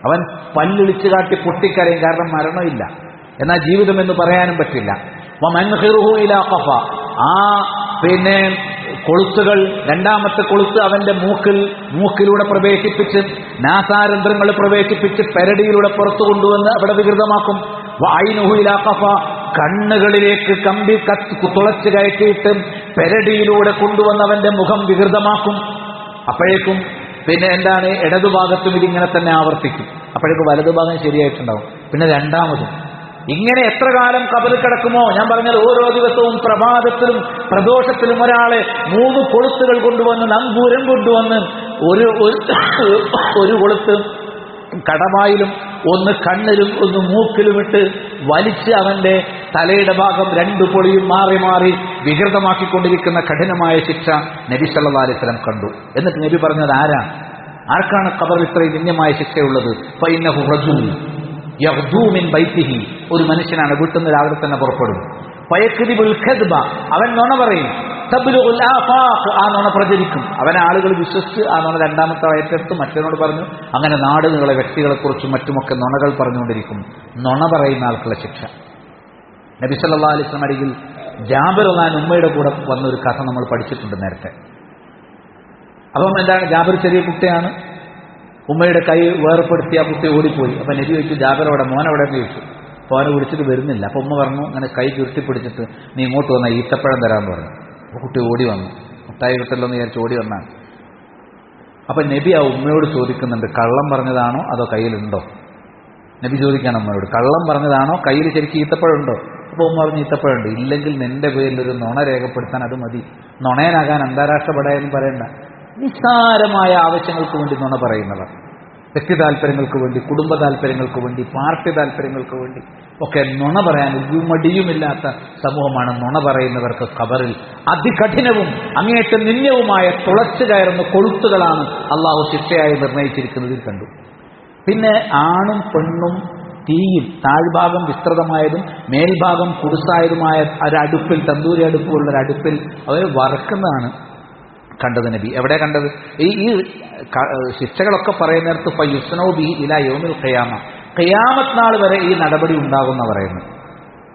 അവൻ പല്ലിളിച്ചു കാട്ടി പൊട്ടിക്കരയും, കാരണം മരണമില്ല, എന്നാൽ ജീവിതം എന്ന് പറയാനും പറ്റില്ല. വമൻഖിറുഹു ഇലാ ഖഫ, ആ പിന്നെ കൊളുത്തുകൾ, രണ്ടാമത്തെ കൊളുത്ത് അവന്റെ മൂക്കിലൂടെ പ്രവേശിപ്പിച്ച്, നാസാരന്ധ്രങ്ങൾ പ്രവേശിപ്പിച്ച് പെരടിയിലൂടെ പുറത്തു കൊണ്ടുവന്ന് അവിടെ വികൃതമാക്കും. വഅയ്നുഹു ഇലാ ഖഫ, കണ്ണുകളിലേക്ക് കമ്പി തുളച്ചു കയറ്റിയിട്ട് പെരടിയിലൂടെ കൊണ്ടുവന്ന് അവന്റെ മുഖം വികൃതമാക്കും. അപ്പോഴേക്കും പിന്നെ എന്താണ്, ഇടതുഭാഗത്തും ഇതിങ്ങനെ തന്നെ ആവർത്തിക്കും. അപ്പോഴേക്കും വലതുഭാഗം ശരിയായിട്ടുണ്ടാവും. പിന്നെ രണ്ടാമതും ഇങ്ങനെ എത്ര കാലം ഖബറിൽ കിടക്കുമോ? ഞാൻ പറഞ്ഞാൽ ഓരോ ദിവസവും പ്രഭാതത്തിലും പ്രദോഷത്തിലും ഒരാളെ 3 കൊളുത്തുകൾ കൊണ്ടുവന്ന്, നങ്കൂരം കൊണ്ടുവന്ന്, ഒരു കൊളുത്ത് കടവായിലും, ഒന്ന് കണ്ണിലും, ഒന്ന് മൂക്കിലുമിട്ട് വലിച്ച് അവന്റെ തലയുടെ ഭാഗം 2 പൊളിയും മാറി മാറി വികൃതമാക്കിക്കൊണ്ടിരിക്കുന്ന കഠിനമായ ശിക്ഷ നബി സല്ലല്ലാഹു അലൈഹി വസല്ലം കണ്ടു. എന്നിട്ട് നബി പറഞ്ഞത് ആർക്കാണ് ഖബറിൽ ഇത്രയും നിന്ദ്യമായ ശിക്ഷയുള്ളത്? ഫഇന്നഹു റജുൽ യഗ്ദൂ മിൻ ബൈതിഹി, ഒരു മനുഷ്യനാണ്, വീട്ടിൽ നിന്ന് രാവിലെ തന്നെ പുറപ്പെടും. ഫയക്ദിബുൽ കദ്ബ, അവൻ നുണ പറയും. തബ്ലുഗുൽ ആഫാഖ്, ആ നുണ പ്രചരിക്കും. അവനെ ആളുകൾ വിശ്വസിച്ച് ആ നുണ രണ്ടാമത്തെ ഏറ്റെടുത്ത് മറ്റവനോട് പറഞ്ഞു. അങ്ങനെ നാടുകളെ, വ്യക്തികളെക്കുറിച്ചും മറ്റുമൊക്കെ നുണകൾ പറഞ്ഞുകൊണ്ടിരിക്കും. നുണ പറയുന്ന ആൾക്കുള്ള ശിക്ഷ. നബി സല്ലല്ലാഹു അലൈഹി വസല്ലം അരികിൽ ജാബിർ റളിയല്ലാഹു ഉമ്മയുടെ കൂടെ വന്നൊരു കഥ നമ്മൾ പഠിച്ചിട്ടുണ്ട് നേരത്തെ. അപ്പം എന്താണ്, ജാബിർ ചെറിയ കുട്ടിയാണ്, ഉമ്മയുടെ കൈ വേർപ്പെടുത്തി ആ കുട്ടി ഓടിപ്പോയി. അപ്പൊ നബി ചോദിച്ചു, ജാബിർ അവിടെ, മോൻ അവിടെ എന്ന് ചോദിച്ചു. അപ്പോൾ അവനെ വിളിച്ചിട്ട് വരുന്നില്ല. അപ്പൊ ഉമ്മ പറഞ്ഞു, അങ്ങനെ കൈ ചുരുട്ടിപ്പിടിച്ചിട്ട് നീ ഇങ്ങോട്ട് വന്നാൽ ഈത്തപ്പഴം തരാമെന്ന് പറഞ്ഞു. അപ്പോൾ കുട്ടി ഓടി വന്നു. മുട്ടായി കിട്ടല്ലോ എന്ന് വിചാരിച്ച് ഓടി വന്നാണ്. അപ്പൊ നബി ആ ഉമ്മയോട് ചോദിക്കുന്നുണ്ട്, കള്ളം പറഞ്ഞതാണോ അതോ കയ്യിലുണ്ടോ? നബി ചോദിക്കാണ് ഉമ്മയോട്, കള്ളം പറഞ്ഞതാണോ, കയ്യിൽ ശരിക്കും ഈത്തപ്പഴം ഉണ്ടോ? അപ്പോൾ ഉമ്മ പറഞ്ഞു, ഈത്തപ്പഴുണ്ട്. ഇല്ലെങ്കിൽ നിന്റെ പേരിൽ ഒരു നുണ രേഖപ്പെടുത്താൻ അത് മതി. നുണയനാകാൻ അന്താരാഷ്ട്ര പടയെന്ന് പറയണ്ട. നിസ്സാരമായ ആവശ്യങ്ങൾക്ക് വേണ്ടി നുണ പറയുന്നവർ, വ്യക്തി താല്പര്യങ്ങൾക്ക് വേണ്ടി, കുടുംബ താല്പര്യങ്ങൾക്ക് വേണ്ടി, പാർട്ടി താല്പര്യങ്ങൾക്ക് വേണ്ടി ഒക്കെ നുണ പറയാൻ ഒരു മടിയുമില്ലാത്ത സമൂഹമാണ്. നുണ പറയുന്നവർക്ക് ഖബറിൽ അതികഠിനവും അങ്ങേയറ്റം നിന്ദ്യവുമായ തുളച്ചു കയറുന്ന കൊളുത്തുകളാണ് അള്ളാഹു ശിക്ഷയായി നിർണയിച്ചിരിക്കുന്നതിൽ കണ്ടു. പിന്നെ ആണും പെണ്ണും തീയിൽ താഴ്ഭാഗം വിസ്തൃതമായതും മേൽഭാഗം കുടുസായതുമായ ഒരടുപ്പിൽ, തന്തൂരി അടുപ്പുള്ള ഒരടുപ്പിൽ അവർ വറക്കുന്നതാണ് കണ്ടത് നബി. എവിടെ കണ്ടത്? ഈ ശിക്ഷകളൊക്കെ പറയുന്നിടത്ത് ഫയുസ്നൗബി ഇലാ യൗമിൽ ഖിയാമ, ഖിയാമത്ത് നാൾ വരെ ഈ നടപടി ഉണ്ടാകുന്ന പറയുന്നു.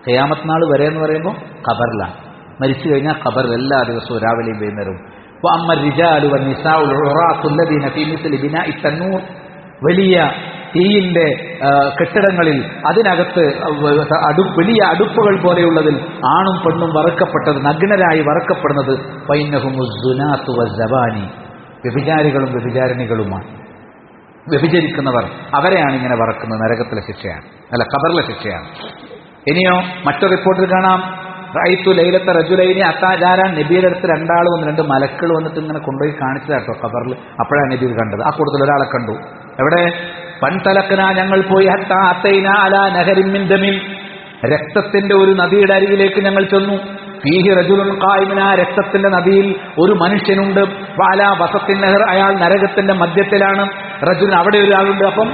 ഖിയാമത്ത് നാൾ വരെ എന്ന് പറയുമ്പോൾ ഖബറിലാണ്. മരിച്ചു കഴിഞ്ഞാൽ ഖബറിൽ എല്ലാ ദിവസവും രാവിലെയും വൈകുന്നേരവും. വഅമ്മ റിജാലു വന്നിസാഉൽ ഉറാഖു അല്ലദീന ഫീ മിസ്ലി ബിനാഇ തന്നൂർ, വലിയ തീയിന്റെ കെട്ടിടങ്ങളിൽ അതിനകത്ത് വലിയ അടുപ്പുകൾ പോലെയുള്ളതിൽ ആണും പെണ്ണും വറക്കപ്പെട്ടത്, നഗ്നരായി വറക്കപ്പെടുന്നത് ഫൈന്നഹുമുസ്സുനാത്തു വസ്സബാനി, വ്യഭിചാരികളും വ്യഭിചാരിണികളുമാണ്. വ്യഭിചരിക്കുന്നവർ അവരെയാണ് ഇങ്ങനെ വറക്കുന്നത്. നരകത്തിലെ ശിക്ഷയാണ്, അല്ല ഖബറിലെ ശിക്ഷയാണ്. ഇനിയോ മറ്റൊരു റിപ്പോർട്ടിൽ കാണാം, റഅയ്തു ലൈലത്ത റജുലൈനി അത്താജാരാൻ, നബിയുടെ അടുത്ത് രണ്ടാൾ വന്ന്, രണ്ട് മലക്കൾ വന്നിട്ട് ഇങ്ങനെ കൊണ്ടുപോയി കാണിച്ചതാട്ടോ ഖബറിൽ. അപ്പോഴാണ് നബി കണ്ടത്. ആ കൂടുതൽ ഒരാളെ കണ്ടു. എവിടെ? പൻതലക്കന, ഞങ്ങൾ പോയി, ഹത്താ അത്തൈന അലാ നഹരിൻ മിൻ ദമിൻ, രക്തത്തിന്റെ ഒരു നദിയുടെ അരികിലേക്ക് ഞങ്ങൾ ചെന്നു. ഫീഹി റജുലുൻ ഖായിമുൻ, ആ രക്തത്തിന്റെ നദിയിൽ ഒരു മനുഷ്യനുണ്ട്. വഅലാ വസത്തിൻ നഹർ, അയാൾ നരകത്തിന്റെ മധ്യത്തിലാണ്. റജുലൻ, അവിടെ ഒരാളുണ്ട്. അപ്പം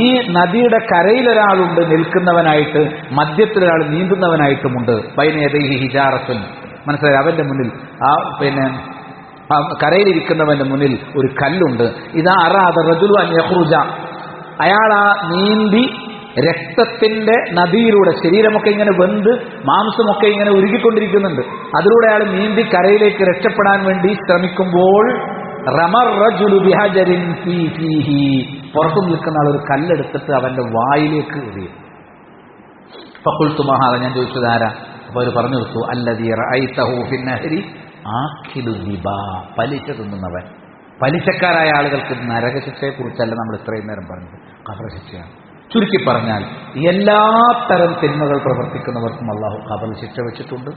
ഈ നദിയുടെ കരയിലൊരാളുണ്ട് നിൽക്കുന്നവനായിട്ട്, മധ്യത്തിലൊരാൾ നീന്തുന്നവനായിട്ടുമുണ്ട്. ബൈന യദൈഹി ഹിജാറത്തുൻ, മനസ്സിലായി? അവന്റെ മുന്നിൽ കരയിലിരിക്കുന്നവന്റെ മുന്നിൽ ഒരു കല്ലുണ്ട്. ഇതാ അറാദ റജുലു അൻ യഖ്റുജ, അയാൾ ആ നീന്തി രക്തത്തിന്റെ നദിയിലൂടെ, ശരീരമൊക്കെ ഇങ്ങനെ വെന്ത് മാംസമൊക്കെ ഇങ്ങനെ ഉരുകിക്കൊണ്ടിരിക്കുന്നുണ്ട്, അതിലൂടെ അയാൾ നീന്തി കരയിലേക്ക് രക്ഷപ്പെടാൻ വേണ്ടി ശ്രമിക്കുമ്പോൾ റമർ റജുലു ബിഹജരിൻ ഫീ ഫീഹി, പുറത്തു നിൽക്കുന്ന ആൾ ഒരു കല്ലെടുത്തിട്ട് അവന്റെ വായിലേക്ക് എറിയും. ഫഖുൽതു മാ ഹാദാ, ഞാൻ ചോദിച്ചത് ആരാ? അപ്പോൾ അവർ പറഞ്ഞു കൊടുത്തു, അല്ലദീ റഅയ്തഹു ഫിൻ നഹരി ആഖിലു റിബാ, പലിശ തിന്നുന്നവൻ. പലിശക്കാരായ ആളുകൾക്ക് നരകശിക്ഷയെ കുറിച്ചല്ല നമ്മൾ ഇത്രയും നേരം പറഞ്ഞത്, ഖബർ ശിക്ഷയാണ്. ചുരുക്കി പറഞ്ഞാൽ എല്ലാ തരം തിന്മകൾ പ്രവർത്തിക്കുന്നവർക്കും അള്ളാഹു ഖബർ ശിക്ഷ വെച്ചിട്ടുണ്ട്.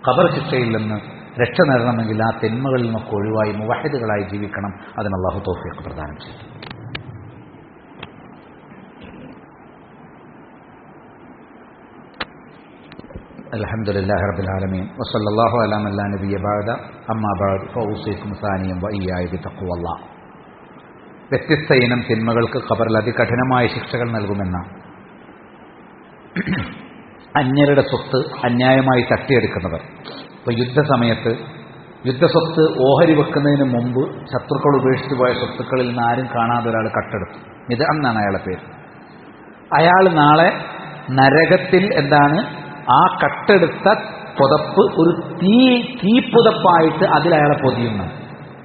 ഖബർ ശിക്ഷയിൽ നിന്ന് രക്ഷ നേടണമെങ്കിൽ ആ തിന്മകളിൽ നിന്നൊക്കെ ഒഴിവായി മുവഹിദുകളായി ജീവിക്കണം. അതിന് അള്ളാഹു തൗഫീഖ് പ്രദാനം ചെയ്തു. അൽഹംദുലില്ലാഹി റബ്ബിൽ ആലമീൻ വസല്ലല്ലാഹു അലാ മൻ ലാ നബിയ്യ ബഅദ അമ്മാ ബഅദ് ഫൗസികും സാനിയം വഇയ്യായ ബിതഖ്വല്ലാഹ്. വ്യത്യസ്ത ഇനം തിന്മകൾക്ക് ഖബറിൽ അതികഠിനമായ ശിക്ഷകൾ നൽകുമെന്ന, അന്യരുടെ സ്വത്ത് അന്യായമായി തട്ടിയെടുക്കുന്നവർ. ഇപ്പോൾ യുദ്ധസമയത്ത് യുദ്ധസ്വത്ത് ഓഹരി വെക്കുന്നതിന് മുമ്പ് ശത്രുക്കൾ ഉപേക്ഷിച്ചു പോയ സ്വത്തുക്കളിൽ നിന്ന് ആരും കാണാതെ ഒരാൾ കട്ടെടുത്തു. ഇത് എന്നാണ് അയാളെ പേര്. അയാൾ നാളെ നരകത്തിൽ എന്താണ് ആ കട്ടെടുത്ത പുതപ്പ് ഒരു തീപ്പുതപ്പായിട്ട് അതിലയാളെ പൊതിയുന്നു.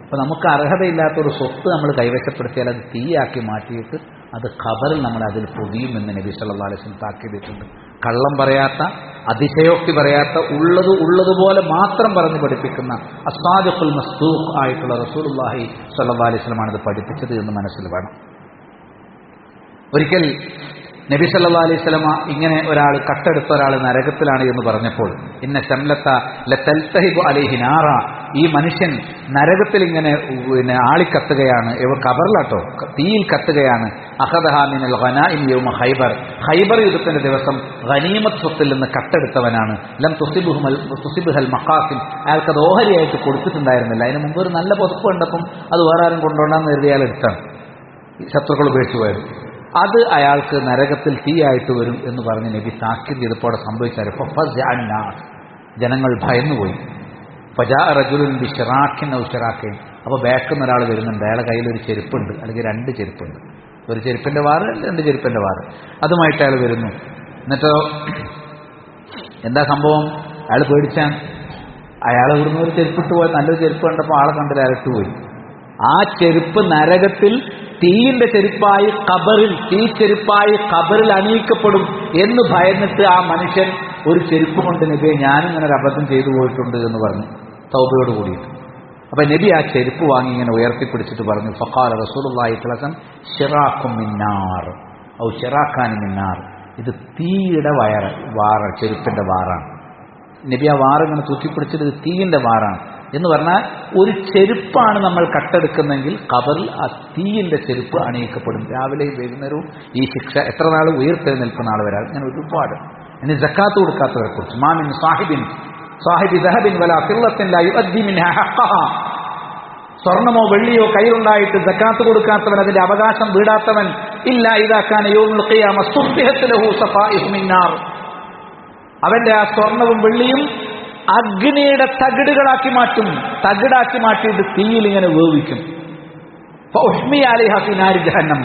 അപ്പോൾ നമുക്ക് അർഹതയില്ലാത്തൊരു സ്വത്ത് നമ്മൾ കൈവശപ്പെടുത്തിയാൽ അത് തീയാക്കി മാറ്റിയിട്ട് അത് ഖബറിൽ നമ്മൾ അതിൽ പൊതിയുമെന്ന് നബി സല്ലല്ലാഹു അലൈഹി വസല്ലം താക്കീതിട്ടുണ്ട്. കള്ളം പറയാത്ത, അതിശയോക്തി പറയാത്ത, ഉള്ളതുപോലെ മാത്രം പറഞ്ഞ് പഠിപ്പിക്കുന്ന അസ്സാദിഖുൽ മസ്ദൂഖ് ആയിട്ടുള്ള റസൂലുള്ളാഹി സ്വല്ലല്ലാഹു അലൈഹി വസല്ലം ആണ് ഇത് പഠിപ്പിച്ചത് എന്ന് മനസ്സിൽ വേണം. ഒരിക്കൽ നബി സല്ലല്ലാഹു അലൈഹി വസല്ലമ ഇങ്ങനെ ഒരാൾ കട്ടെടുത്ത ഒരാൾ നരകത്തിലാണ് എന്ന് പറഞ്ഞപ്പോൾ, ഇന്ന ശംലത ലതൽതഹിബു അലൈഹി നാറ, ഈ മനുഷ്യൻ നരകത്തിൽ ഇങ്ങനെ ആളിക്കത്തുകയാണ്, ഖബറിലാട്ടോ, തീയിൽ കത്തുകയാണ്. അഖദഹാ മിനൽ ഗനായിം യൗമ ഖൈബർ, ഖൈബർ യുദ്ധത്തിന്റെ ദിവസം ഗനീമത്ത് സ്വത്തിൽ നിന്ന് കട്ടെടുത്തവനാണ്. ലം തുസിബുഹൽ മഖാസിം, അയാൾക്കത് ഓഹരിയായിട്ട് കൊടുത്തിട്ടുണ്ടായിരുന്നില്ല. അതിന് മുമ്പ് ഒരു നല്ല പൊതുപ്പ് കണ്ടപ്പം അത് വേറെ ആരും കൊണ്ടുപോകണമെന്ന് കരുതി അയാൾ എടുത്താണ്, ശത്രുക്കൾ ഉപേക്ഷിച്ചു പോയത്. അത് അയാൾക്ക് നരകത്തിൽ തീയായിട്ട് വരും എന്ന് പറഞ്ഞ് നബി താക്കീത് ചെയ്തപ്പോൾ സംഭവിച്ചാൽ ജനങ്ങൾ ഭയന്നുപോയി. ഫജാ റജുലുൻ ബിശ്റാഖിൻ ഔ ശറാഖിൻ, അപ്പോൾ ബാക്കിൽ ഒരാൾ വരുന്നുണ്ട്, അയാളുടെ കയ്യിലൊരു ചെരുപ്പുണ്ട്, അല്ലെങ്കിൽ രണ്ട് ചെരുപ്പുണ്ട്, ഒരു ചെരുപ്പിന്റെ വാറ്, രണ്ട് ചെരുപ്പിന്റെ വാറ്, അതുമായിട്ട് അയാൾ വരുന്നു. എന്നിട്ടോ എന്താ സംഭവം? അയാൾ പേടിച്ചാൻ. അയാൾ ഇവിടുന്ന് ഒരു ചെരുപ്പിട്ട് പോയി, നല്ലൊരു ചെരുപ്പ് കണ്ടപ്പോൾ ആളെ കണ്ടില്ല, അരട്ടുപോയി. ആ ചെരുപ്പ് നരകത്തിൽ തീയിന്റെ ചെരുപ്പായി ഖബറിൽ, തീ ചെരുപ്പായി ഖബറിൽ അണിയിക്കപ്പെടും എന്ന് ഭയന്നിട്ട് ആ മനുഷ്യൻ ഒരു ചെരുപ്പ് കൊണ്ട് നബിയെ ഞാനും ഇങ്ങനെ ഒരു അബദ്ധം ചെയ്തു പോയിട്ടുണ്ട് എന്ന് പറഞ്ഞു, തൗബയോട് കൂടിയിട്ട്. അപ്പൊ നബി ആ ചെരുപ്പ് വാങ്ങി ഇങ്ങനെ ഉയർത്തിപ്പിടിച്ചിട്ട് പറഞ്ഞു, ഫഖാല റസൂലുള്ളാഹി സ്വല്ലല്ലാഹു അലൈഹി വസല്ലം ശിറാഖും മിന്നാർ ഔ ശിറാഖാൻ മിന്നാർ, ഇത് തീയുടെ വാറ്, ചെരുപ്പിന്റെ വാറാണ്. നബി ആ വാറ് ഇങ്ങനെ തൂക്കിപ്പിടിച്ചിട്ട് ഇത് തീയിന്റെ വാറാണ് എന്ന് പറഞ്ഞാൽ ഒരു ചെരുപ്പാണ് നമ്മൾ കട്ടെടുക്കുന്നെങ്കിൽ ഖബറിൽ ആ തീയിന്റെ ചെരുപ്പ് അണിയിക്കപ്പെടും. രാവിലെയും വൈകുന്നേരവും ഈ ശിക്ഷ എത്ര നാൾ ഉയർത്തെഴുന്നേൽക്കുന്ന ആൾ വരാം. ഇങ്ങനെ ഒരുപാട്. ഇനി സക്കാത്ത് കൊടുക്കാത്തവരെ കുറിച്ച്, മാമിൻ സാഹിബി ദഹബിൻ വലാ ഫില്ലത്തിൻ ലാ യുഅദ്ദി മിൻഹാ ഹഖ്ഖഹാ, സ്വർണമോ വെള്ളിയോ കയ്യിലുണ്ടായിട്ട് സക്കാത്ത് കൊടുക്കാത്തവൻ, അതിന്റെ അവകാശം വീടാത്തവൻ, ഇല്ലാ ഇദാ കാന യൗമുൽ ഖിയാമ സുബ്ഹിഹത് ലഹു സഫായിഹു മിൻ നാർ. അവന്റെ ആ സ്വർണവും വെള്ളിയും അഗ്നിയുടെ തകിടുകളാക്കി മാറ്റും. തകിടാക്കി മാറ്റിയിട്ട് തീയിൽ ഇങ്ങനെ വേവിക്കും. ഫഉഹ്മിയ അലൈഹാ ഫീ നാരി ജഹന്നം.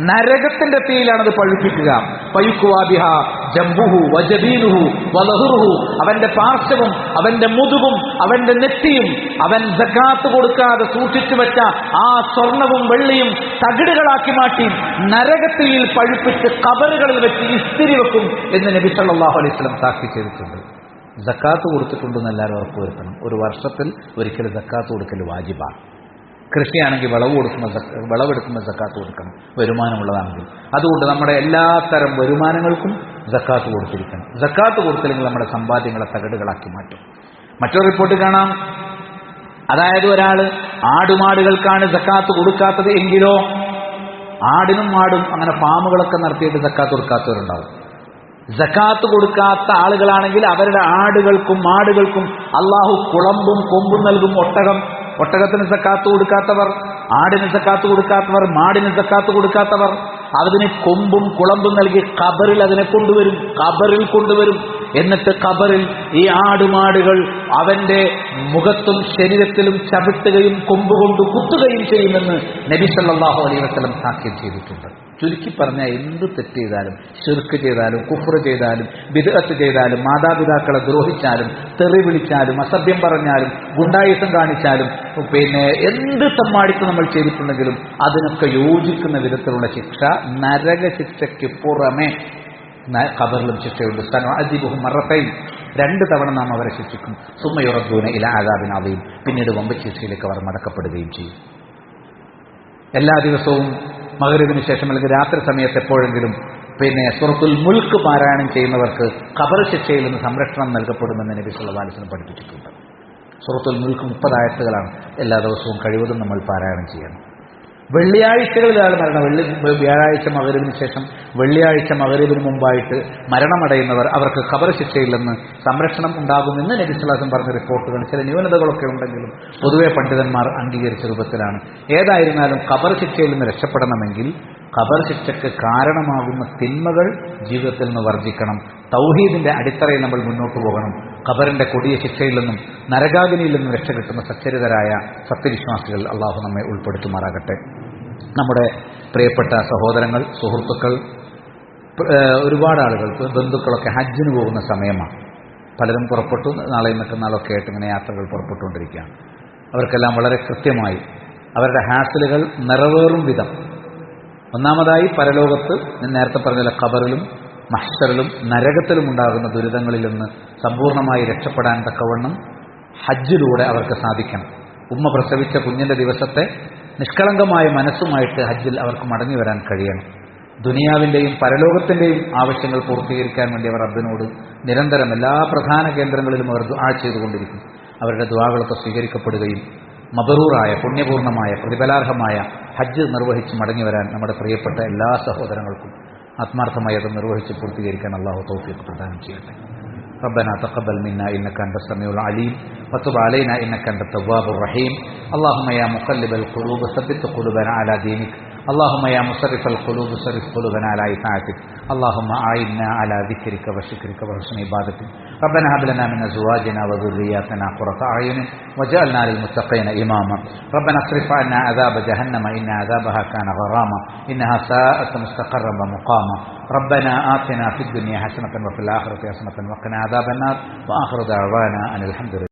നരകത്തിന്റെ തീയിലാണത് പഴുപ്പിക്കുക. ഫയുക്വാ ബിഹാ ജംബുഹു വജബീനുഹു വലഹുറുഹു. അവന്റെ പാർശ്വവും അവന്റെ മുതുകും അവന്റെ നെറ്റിയും അവൻ സകാത്ത് കൊടുക്കാതെ സൂക്ഷിച്ചു വെച്ച ആ സ്വർണവും വെള്ളിയും തകിടുകളാക്കി മാറ്റി നരകത്തിയിൽ പഴുപ്പിച്ച് ഖബറുകളിൽ വെച്ച് ഇസ്തിരി വെക്കും എന്ന് നബി സല്ലല്ലാഹു അലൈഹി വസല്ലം താക്കീത് ചെയ്തിട്ടുണ്ട്. സക്കാത്ത് കൊടുത്തിട്ടുണ്ടെന്ന് എല്ലാവരും ഉറപ്പുവരുത്തണം. ഒരു വർഷത്തിൽ ഒരിക്കലും സക്കാത്ത് കൊടുക്കൽ വാജിബാണ്. കൃഷിയാണെങ്കിൽ വിളവെടുക്കുമ്പോൾ സക്കാത്ത് കൊടുക്കണം, വരുമാനമുള്ളതാണെങ്കിൽ. അതുകൊണ്ട് നമ്മുടെ എല്ലാത്തരം വരുമാനങ്ങൾക്കും സക്കാത്ത് കൊടുത്തിരിക്കണം. സക്കാത്ത് കൊടുത്തില്ലെങ്കിൽ നമ്മുടെ സമ്പാദ്യങ്ങളെ തകിടുകളാക്കി മാറ്റും. മറ്റൊരു റിപ്പോർട്ട് കാണാം, അതായത് ഒരാൾ ആടുമാടുകൾക്കാണ് സക്കാത്ത് കൊടുക്കാത്തത് എങ്കിലോ, ആടിനും മാടും അങ്ങനെ ഫാമുകളൊക്കെ നടത്തിയിട്ട് സക്കാത്ത് കൊടുക്കാത്തവരുണ്ടാവും. സക്കാത്ത് കൊടുക്കാത്ത ആളുകളാണെങ്കിൽ അവരുടെ ആടുകൾക്കും മാടുകൾക്കും അള്ളാഹു കുളമ്പും കൊമ്പും നൽകും. ഒട്ടകത്തിന് സക്കാത്ത് കൊടുക്കാത്തവർ, ആടിന് സക്കാത്ത് കൊടുക്കാത്തവർ, മാടിന് സക്കാത്ത് കൊടുക്കാത്തവർ അതിന് കൊമ്പും കുളമ്പും നൽകി ഖബറിൽ അതിനെ കൊണ്ടുവരും. എന്നിട്ട് ഖബറിൽ ഈ ആടുമാടുകൾ അവന്റെ മുഖത്തും ശരീരത്തിലും ചവിട്ടുകയും കൊമ്പുകൊണ്ട് കുത്തുകയും ചെയ്യുമെന്ന് നബി സല്ലല്ലാഹു അലൈഹി വസല്ലം താക്കീത് ചെയ്തിട്ടുണ്ട്. ചുരുക്കി പറഞ്ഞാൽ എന്ത് തെറ്റ് ചെയ്താലും, ശിർക്ക് ചെയ്താലും, കുഫ്ർ ചെയ്താലും, ബിദ്അത്ത് ചെയ്താലും, മാതാപിതാക്കളെ ദ്രോഹിച്ചാലും, തെറി വിളിച്ചാലും, അസഭ്യം പറഞ്ഞാലും, ഗുണ്ടായുസം കാണിച്ചാലും, എന്ത് തമ്മാടിക്ക് നമ്മൾ ചെയ്തിട്ടുണ്ടെങ്കിലും അതിനൊക്കെ യോജിക്കുന്ന വിധത്തിലുള്ള ശിക്ഷ, നരക ശിക്ഷയ്ക്ക് പുറമെ ഖബറിലും ശിക്ഷയുണ്ട്. സനഅദിബുഹും മറത്തൈൻ, 2 തവണ നാം അവരെ ശിക്ഷിക്കും. സുമ്മ യുറദ്ദൂന ഇലാ അദാബിൻ അദീം, പിന്നീട് വമ്പൻ ശിക്ഷയിലേക്ക് അവർ മടക്കപ്പെടുകയും ചെയ്യും. എല്ലാ ദിവസവും മഗ്‌രിബിന് ശേഷം അല്ലെങ്കിൽ രാത്രി സമയത്ത് എപ്പോഴെങ്കിലും സൂറത്തുൽ മുൽക്ക് പാരായണം ചെയ്യുന്നവർക്ക് ഖബർ ശിക്ഷയിൽ നിന്ന് സംരക്ഷണം നൽകപ്പെടുമെന്ന് നബി സല്ലല്ലാഹു അലൈഹി വസല്ലം പഠിപ്പിച്ചിട്ടുണ്ട്. സൂറത്തുൽ മുൽക്ക് 30 ആയത്തുകളാണ്. എല്ലാ ദിവസവും കഴിവതും നമ്മൾ പാരായണം ചെയ്യണം. വെള്ളിയാഴ്ചകളിലാണ് മരണം. വ്യാഴാഴ്ച മഗ്‌രിബിന് ശേഷം വെള്ളിയാഴ്ച മഗ്‌രിബിന് മുമ്പായിട്ട് മരണമടയുന്നവർ, അവർക്ക് ഖബർ ശിക്ഷയിൽ നിന്ന് സംരക്ഷണം ഉണ്ടാകുമെന്ന് നബി സല്ലല്ലാഹു അലൈഹി വസല്ലം പറഞ്ഞ റിപ്പോർട്ടുകൾ ചില ന്യൂനതകളൊക്കെ ഉണ്ടെങ്കിലും പൊതുവെ പണ്ഡിതന്മാർ അംഗീകരിച്ച രൂപത്തിലാണ്. ഏതായിരുന്നാലും ഖബർ ശിക്ഷയിൽ നിന്ന് രക്ഷപ്പെടണമെങ്കിൽ ഖബർ ശിക്ഷയ്ക്ക് കാരണമാകുന്ന തിന്മകൾ ജീവിതത്തിൽ നിന്ന് വർജിക്കണം. തൗഹീദിന്റെ അടിത്തറയിൽ നമ്മൾ മുന്നോട്ട് പോകണം. ഖബറിന്റെ കൊടിയ ശിക്ഷയിൽ നിന്നും നരകാഗ്നിയിൽ നിന്നും രക്ഷ കിട്ടുന്ന സച്ചരിതരായ സത്യവിശ്വാസികൾ അള്ളാഹു നമ്മെ ഉൾപ്പെടുത്തുമാറാകട്ടെ. നമ്മുടെ പ്രിയപ്പെട്ട സഹോദരങ്ങൾ, സുഹൃത്തുക്കൾ, ഒരുപാട് ആളുകൾ, ബന്ധുക്കളൊക്കെ ഹജ്ജിന് പോകുന്ന സമയമാണ്. പലരും പുറപ്പെട്ടു. നാളെയും മറ്റന്നാളൊക്കെ ആയിട്ട് ഇങ്ങനെ യാത്രകൾ പുറപ്പെട്ടുകൊണ്ടിരിക്കുകയാണ്. അവർക്കെല്ലാം വളരെ കൃത്യമായി അവരുടെ ഹാസിലുകൾ നിറവേറും വിധം, ഒന്നാമതായി പരലോകത്ത് ഞാൻ നേരത്തെ പറഞ്ഞ ഖബറിലും മഹ്ശറിലും നരകത്തിലും ഉണ്ടാകുന്ന ദുരിതങ്ങളിൽ നിന്ന് സമ്പൂർണ്ണമായി രക്ഷപ്പെടാൻ തക്കവണ്ണം ഹജ്ജിലൂടെ അവർക്ക് സാധിക്കണം. ഉമ്മ പ്രസവിച്ച കുഞ്ഞിന്റെ ദിവസത്തെ നിഷ്കളങ്കമായ മനസ്സുമായിട്ട് ഹജ്ജിൽ അവർക്ക് മടങ്ങി വരാൻ കഴിയണം. ദുനിയാവിന്റെയും പരലോകത്തിന്റെയും ആവശ്യങ്ങൾ പൂർത്തീകരിക്കാൻ വേണ്ടി അവർ റബ്ബിനോട് നിരന്തരം എല്ലാ പ്രധാന കേന്ദ്രങ്ങളിലും അവർ ദുആ ചെയ്തുകൊണ്ടിരിക്കും. അവരുടെ ദുആകളൊക്കെ സ്വീകരിക്കപ്പെടുകയും മബറൂറായ, പുണ്യപൂർണ്ണമായ, പ്രതിഫലാർഹമായ ഹജ്ജ് നിർവഹിച്ച് മടങ്ങി വരാൻ നമ്മുടെ പ്രിയപ്പെട്ട എല്ലാ സഹോദരങ്ങൾക്കും ആത്മാർത്ഥമായി അത് നിർവഹിച്ച് പൂർത്തീകരിക്കാൻ അല്ലാഹു തൗഫീഖ് പ്രദാനം ചെയ്യട്ടെ. ربنا تقبل منا إنك أنت السميع العليم وتب علينا إنك أنت التواب الرحيم. اللهم يا مقلب القلوب ثبت قلوبنا على دينك. اللهم يا مصرف القلوب صرف قلوبنا على إطاعتك. اللهم أعنا على ذكرك وشكرك وحسن عبادتك. ربنا هب لنا من أزواجنا وذرياتنا قرة أعين واجعلنا للمتقين إماما. ربنا اصرف عنا عذاب جهنم إن عذابها كان غراما إنها ساءت مستقرا ومقاما. ربنا آتنا في الدنيا حسنة وفي الآخرة حسنة وقنا عذاب النار. وآخر دعوانا أن الحمد لله.